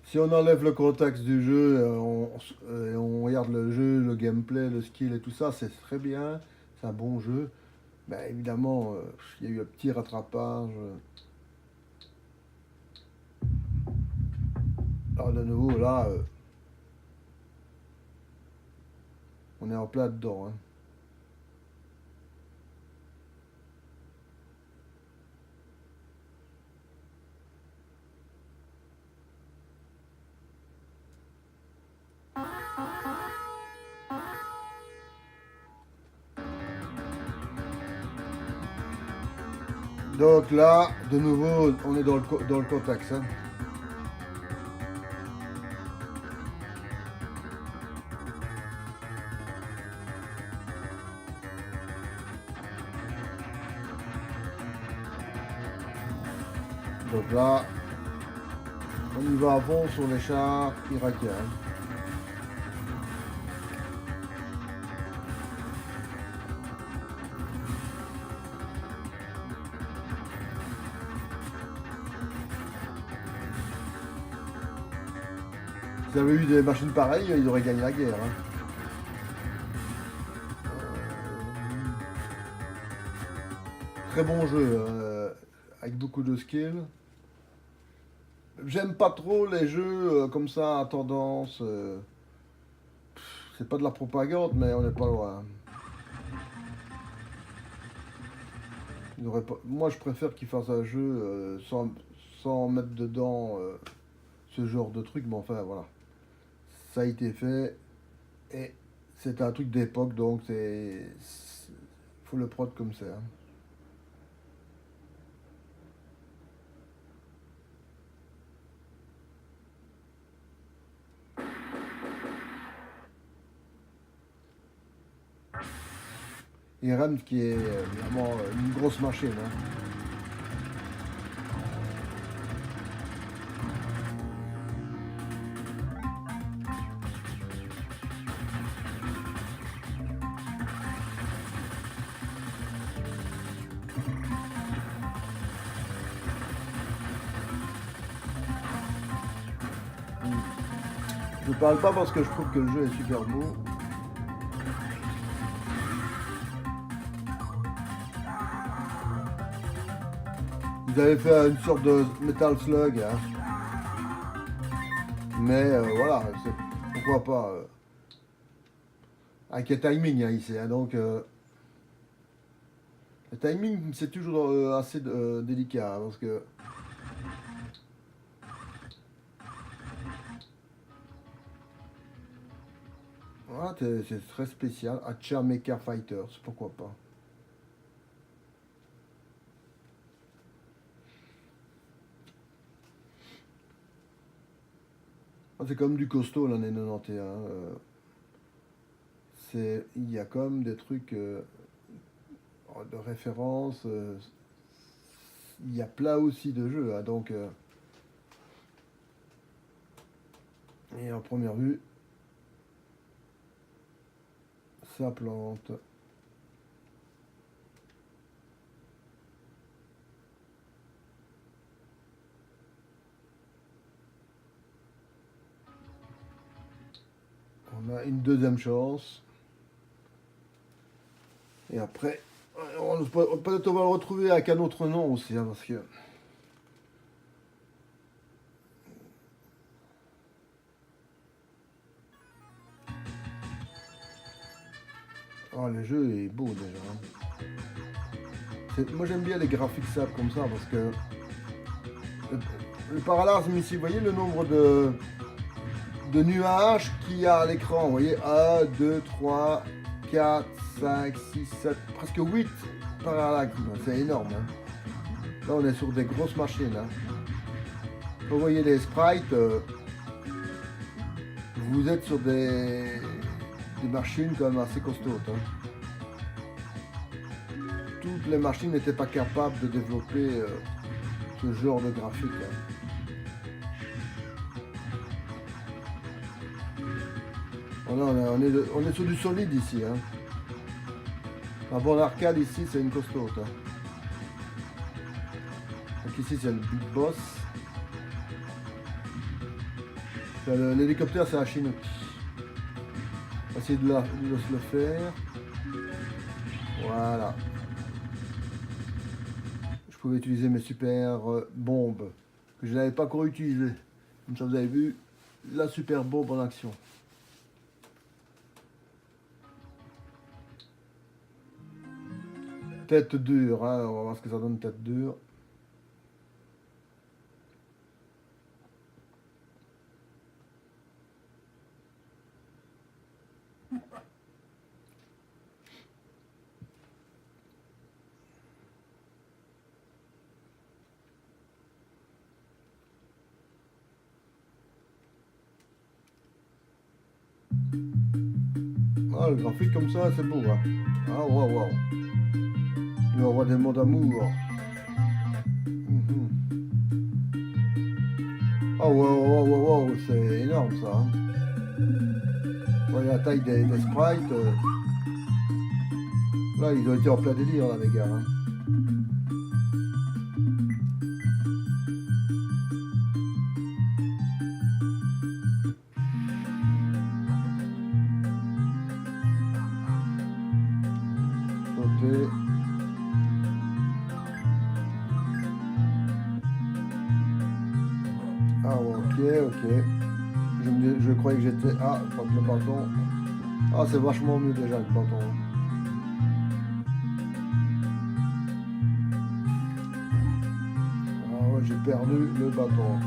Si on enlève le contexte du jeu, on regarde le jeu, le gameplay, le skill et tout ça, c'est très bien, c'est un bon jeu. Ben, évidemment, il y a eu un petit rattrapage. Alors de nouveau, là, on est en plein dedans. Hein. Donc là, de nouveau, on est dans le contexte. Hein. Donc là, on y va à fond sur les chars irakiens. S'il y avait eu des machines pareilles, ils auraient gagné la guerre. Hein. Très bon jeu, avec beaucoup de skills. J'aime pas trop les jeux comme ça à tendance. C'est pas de la propagande, mais on n'est pas loin. Moi, je préfère qu'ils fassent un jeu sans mettre dedans ce genre de truc, mais enfin voilà. Ça a été fait et c'est un truc d'époque, donc faut le prendre comme ça. Hein. Iran qui est vraiment une grosse machine. Hein. Je parle pas parce que je trouve que le jeu est super beau. Ils avaient fait une sorte de Metal Slug. Hein. Mais voilà, pourquoi pas. Avec le timing hein, ici. Hein, donc, le timing, c'est toujours assez délicat. Hein, parce que. Voilà, c'est très spécial. Hacha Mecha Fighters, pourquoi pas. C'est comme du costaud l'année 91. Il y a comme des trucs de référence. Il y a plein aussi de jeux. Hein, donc, et en première vue, ça plante. On a une deuxième chance. Et après, peut-être on va le retrouver avec un autre nom aussi, hein, parce que. Oh, le jeu est beau déjà. Hein. Moi j'aime bien les graphiques simples comme ça parce que le paralysme ici, vous voyez le nombre de nuages qu'il y a à l'écran. Vous voyez 1, 2, 3, 4, 5, 6, 7, presque 8 paralysmes. C'est énorme. Hein. Là, on est sur des grosses machines. Hein. Vous voyez les sprites, vous êtes sur des machines quand même assez costaudes. Hein. Toutes les machines n'étaient pas capables de développer ce genre de graphique. Hein. On est sur du solide ici. Hein. Un bon arcade ici, c'est une costaud. Hein. Donc ici, c'est le Big Boss. L'hélicoptère, c'est un Chinook. On va essayer de se le faire. Voilà. Je pouvais utiliser mes super bombes que je n'avais pas encore utilisées. Comme ça, vous avez vu la super bombe en action. Tête dure, hein. On va voir ce que ça donne, tête dure. Ah, le graphique comme ça, c'est beau. Hein. Ah, waouh, waouh. Le roi des mots d'amour. Oh, wow, wow, wow, c'est énorme ça. Hein. Voyez la taille des sprites. Là, ils ont été en plein délire, là, les gars. Hein. Sauter. Ah, ok. Je croyais que j'étais... Ah, pas le bâton. Ah, c'est vachement mieux déjà le bâton. Ah ouais, j'ai perdu le bâton.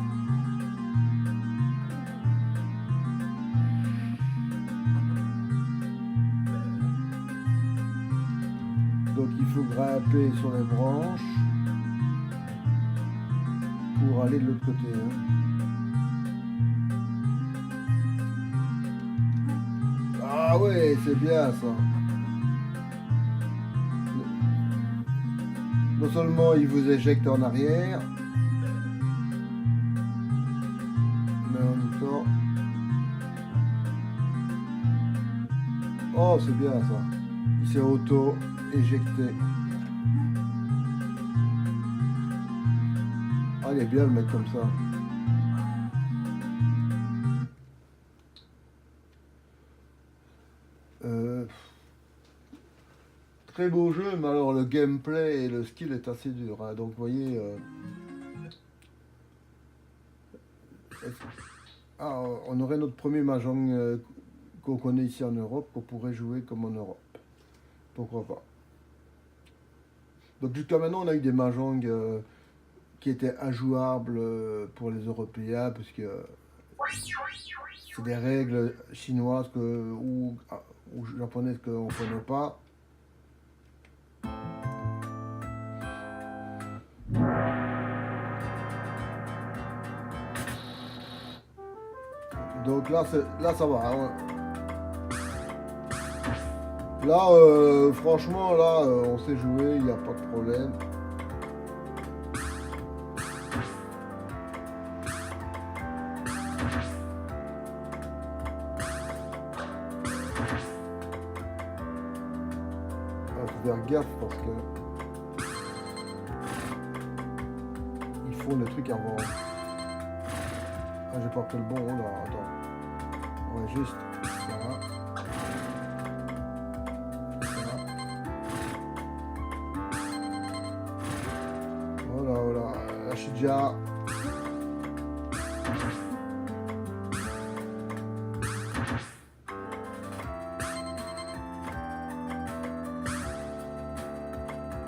Donc il faut grimper sur les branches pour aller de l'autre côté. Hein. Ah ouais, c'est bien ça. Non seulement il vous éjecte en arrière, mais en même temps... Oh, c'est bien ça. Il s'est auto-éjecté. Ah, il est bien de le mettre comme ça. Très beau jeu, mais alors le gameplay et le skill est assez dur. Hein. Donc vous voyez... Ah, on aurait notre premier Mahjong qu'on connaît ici en Europe, qu'on pourrait jouer comme en Europe. Pourquoi pas. Donc jusqu'à maintenant, on a eu des Mahjong qui étaient injouables pour les Européens, parce que c'est des règles chinoises ou japonaises qu'on ne connaît pas. Donc là, ça va. Hein. Là, franchement, là, on sait jouer, il n'y a pas de problème. Il faut faire gaffe parce que ils font le truc avant. Ah, j'ai pas pris le bon, là, attends. Ouais, juste ça. Voilà, là je suis déjà...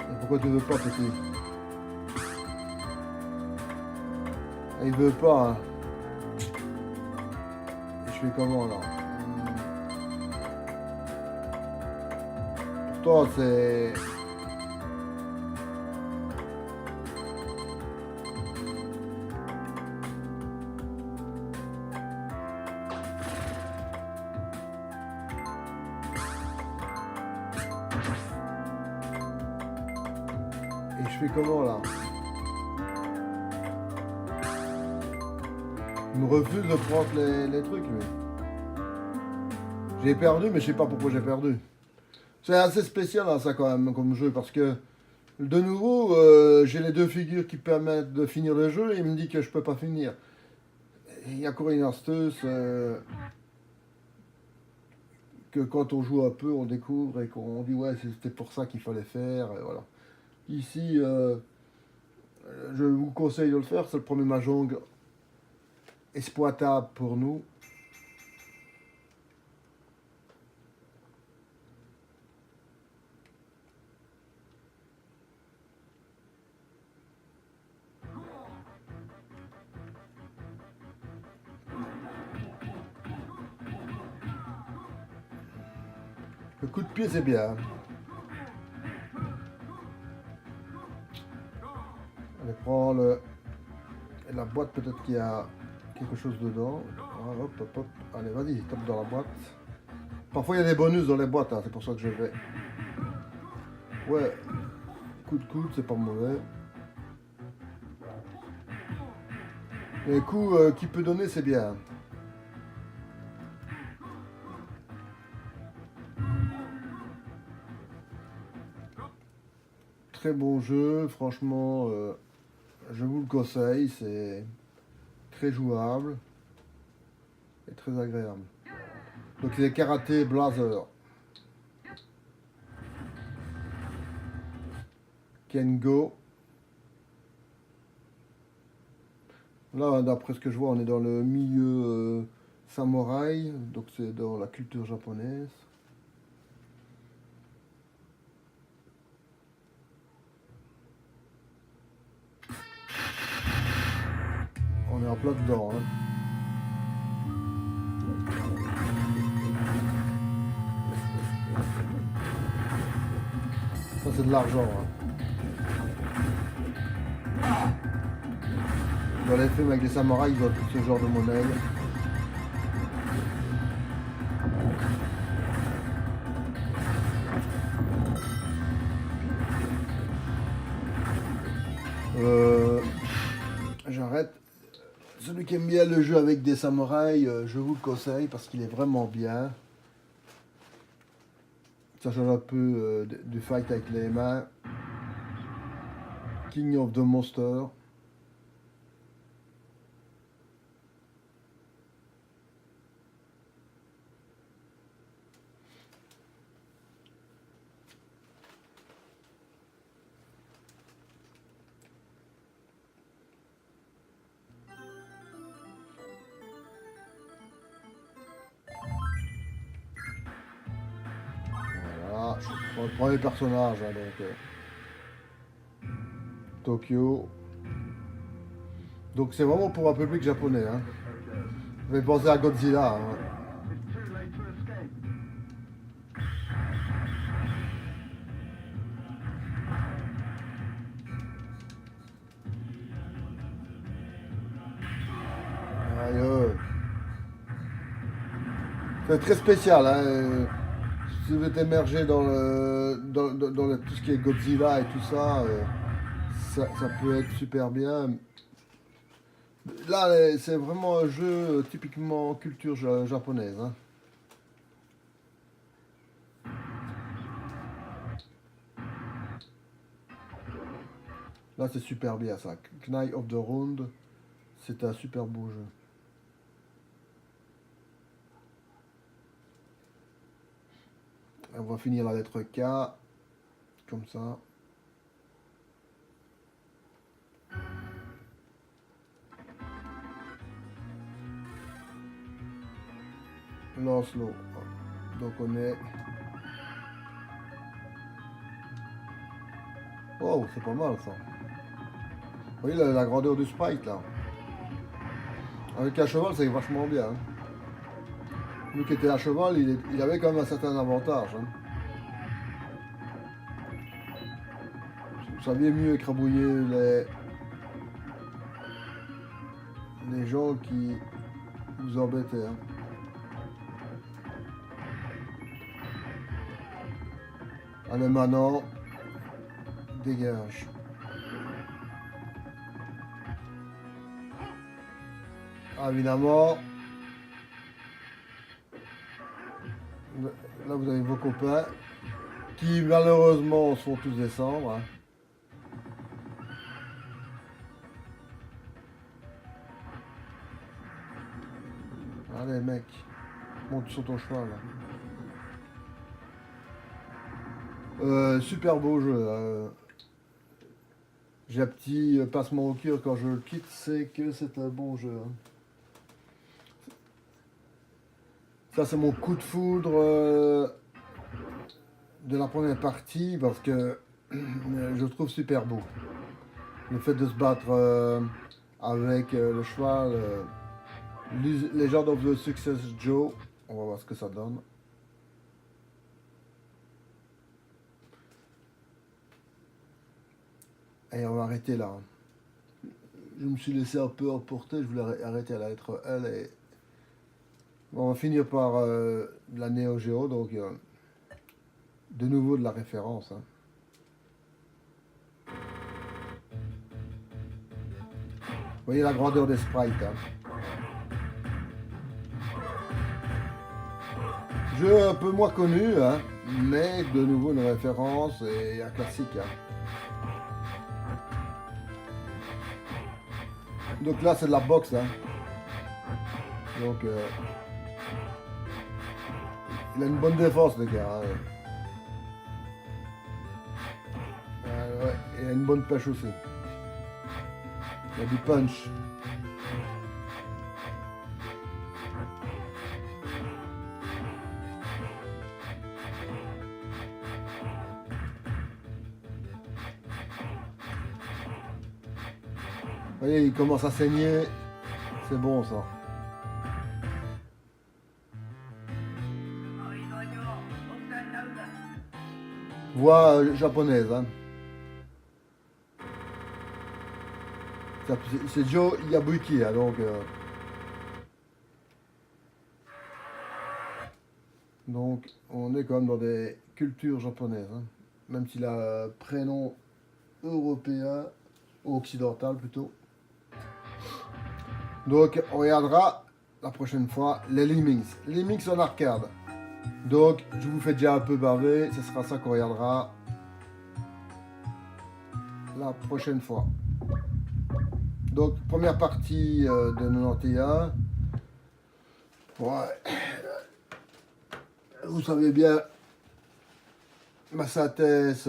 Et pourquoi tu veux pas, petit? Il veut pas, hein. Je fais comment, là? Pourtant, c'est... Et je fais comment là? Il me refuse de prendre les trucs, mais... J'ai perdu, mais je sais pas pourquoi j'ai perdu. C'est assez spécial hein, ça quand même comme jeu, parce que de nouveau, j'ai les deux figures qui permettent de finir le jeu, et il me dit que je peux pas finir. Il y a encore une astuce que quand on joue un peu, on découvre et qu'on dit ouais, c'était pour ça qu'il fallait faire, et voilà. Ici, je vous conseille de le faire, c'est le premier mahjong exploitable pour nous. Le coup de pied, c'est bien. Allez, prends la boîte, peut-être qu'il y a quelque chose dedans. Ah, hop, hop, hop. Allez, vas-y, tape dans la boîte. Parfois, il y a des bonus dans les boîtes, hein, c'est pour ça que je vais. Ouais, coup de coude, c'est pas mauvais. Les coups qu'il peut donner, c'est bien. Très bon jeu, franchement, je vous le conseille, c'est très jouable et très agréable. Donc c'est Karaté Blazer. Kengo. Là, d'après ce que je vois, on est dans le milieu samouraï, donc c'est dans la culture japonaise. On est en plein dedans. Hein. Ça c'est de l'argent. Hein. Dans les films avec les samouraïs, ils ont tout ce genre de monnaie. J'arrête. Celui qui aime bien le jeu avec des samouraïs, je vous le conseille parce qu'il est vraiment bien. Ça change un peu du fight avec les mains. King of the Monster. Voilà, je prends le premier personnage, hein, donc Tokyo. Donc c'est vraiment pour un public japonais. Hein. Vous pouvez penser à Godzilla. Hein. Aïe. C'est très spécial. Hein. Si vous êtes émergé dans, tout ce qui est Godzilla et tout ça, ça peut être super bien. Là, c'est vraiment un jeu typiquement culture japonaise. Hein. Là, c'est super bien ça. Knight of the Round, c'est un super beau jeu. On va finir la lettre K, comme ça. Lancelot. Donc on est... Oh, c'est pas mal ça. Vous voyez la grandeur du sprite là. Avec un cheval, c'est vachement bien. Hein. Lui qui était à cheval, il avait quand même un certain avantage. Hein. Vous saviez mieux écrabouiller les gens qui vous embêtaient. Hein. Allez, maintenant, dégage. Ah, évidemment, là vous avez vos copains qui malheureusement se font tous descendre. Hein. Allez mec, monte sur ton cheval. Super beau jeu. J'ai un petit passement au cœur quand je le quitte, c'est que c'est un bon jeu. Hein. Ça c'est mon coup de foudre de la première partie parce que je le trouve super beau. Le fait de se battre avec le cheval, Legend of the Success Joe, on va voir ce que ça donne. Et on va arrêter là. Je me suis laissé un peu emporter, je voulais arrêter à la lettre L et bon, on va finir par la Neo Geo, donc de nouveau de la référence. Hein. Vous voyez la grandeur des sprites. Hein. Jeu un peu moins connu, hein, mais de nouveau une référence et un classique. Hein. Donc là c'est de la boxe. Hein. Donc il a une bonne défense le gars. Hein. Ouais, il a une bonne pêche aussi. Il y a du punch. Vous voyez, il commence à saigner. C'est bon ça. Voix japonaise. Hein. C'est Joe Yabuki. Hein, donc on est quand même dans des cultures japonaises. Hein. Même s'il a un prénom européen ou occidental plutôt. Donc on regardera la prochaine fois les Lemmings. Lemmings en arcade. Donc je vous fais déjà un peu baver, ce sera ça qu'on regardera la prochaine fois. Donc première partie de 91. Ouais. Vous savez bien ma synthèse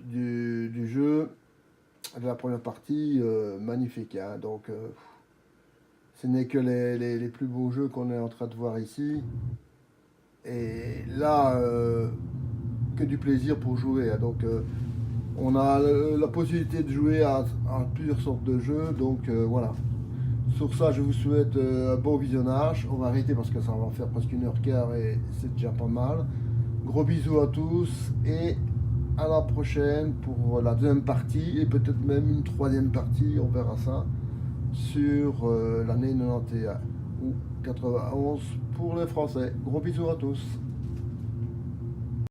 du jeu, de la première partie, magnifique. Hein, donc ce n'est que les plus beaux jeux qu'on est en train de voir ici. Et là, que du plaisir pour jouer. Hein. Donc on a la possibilité de jouer à plusieurs sortes de jeux. Donc voilà. Sur ça, je vous souhaite un bon visionnage. On va arrêter parce que ça va faire presque 1h15 et c'est déjà pas mal. Gros bisous à tous et à la prochaine pour la deuxième partie et peut-être même une troisième partie, on verra ça, sur l'année 91 ou 91 pour les Français. Gros bisous à tous.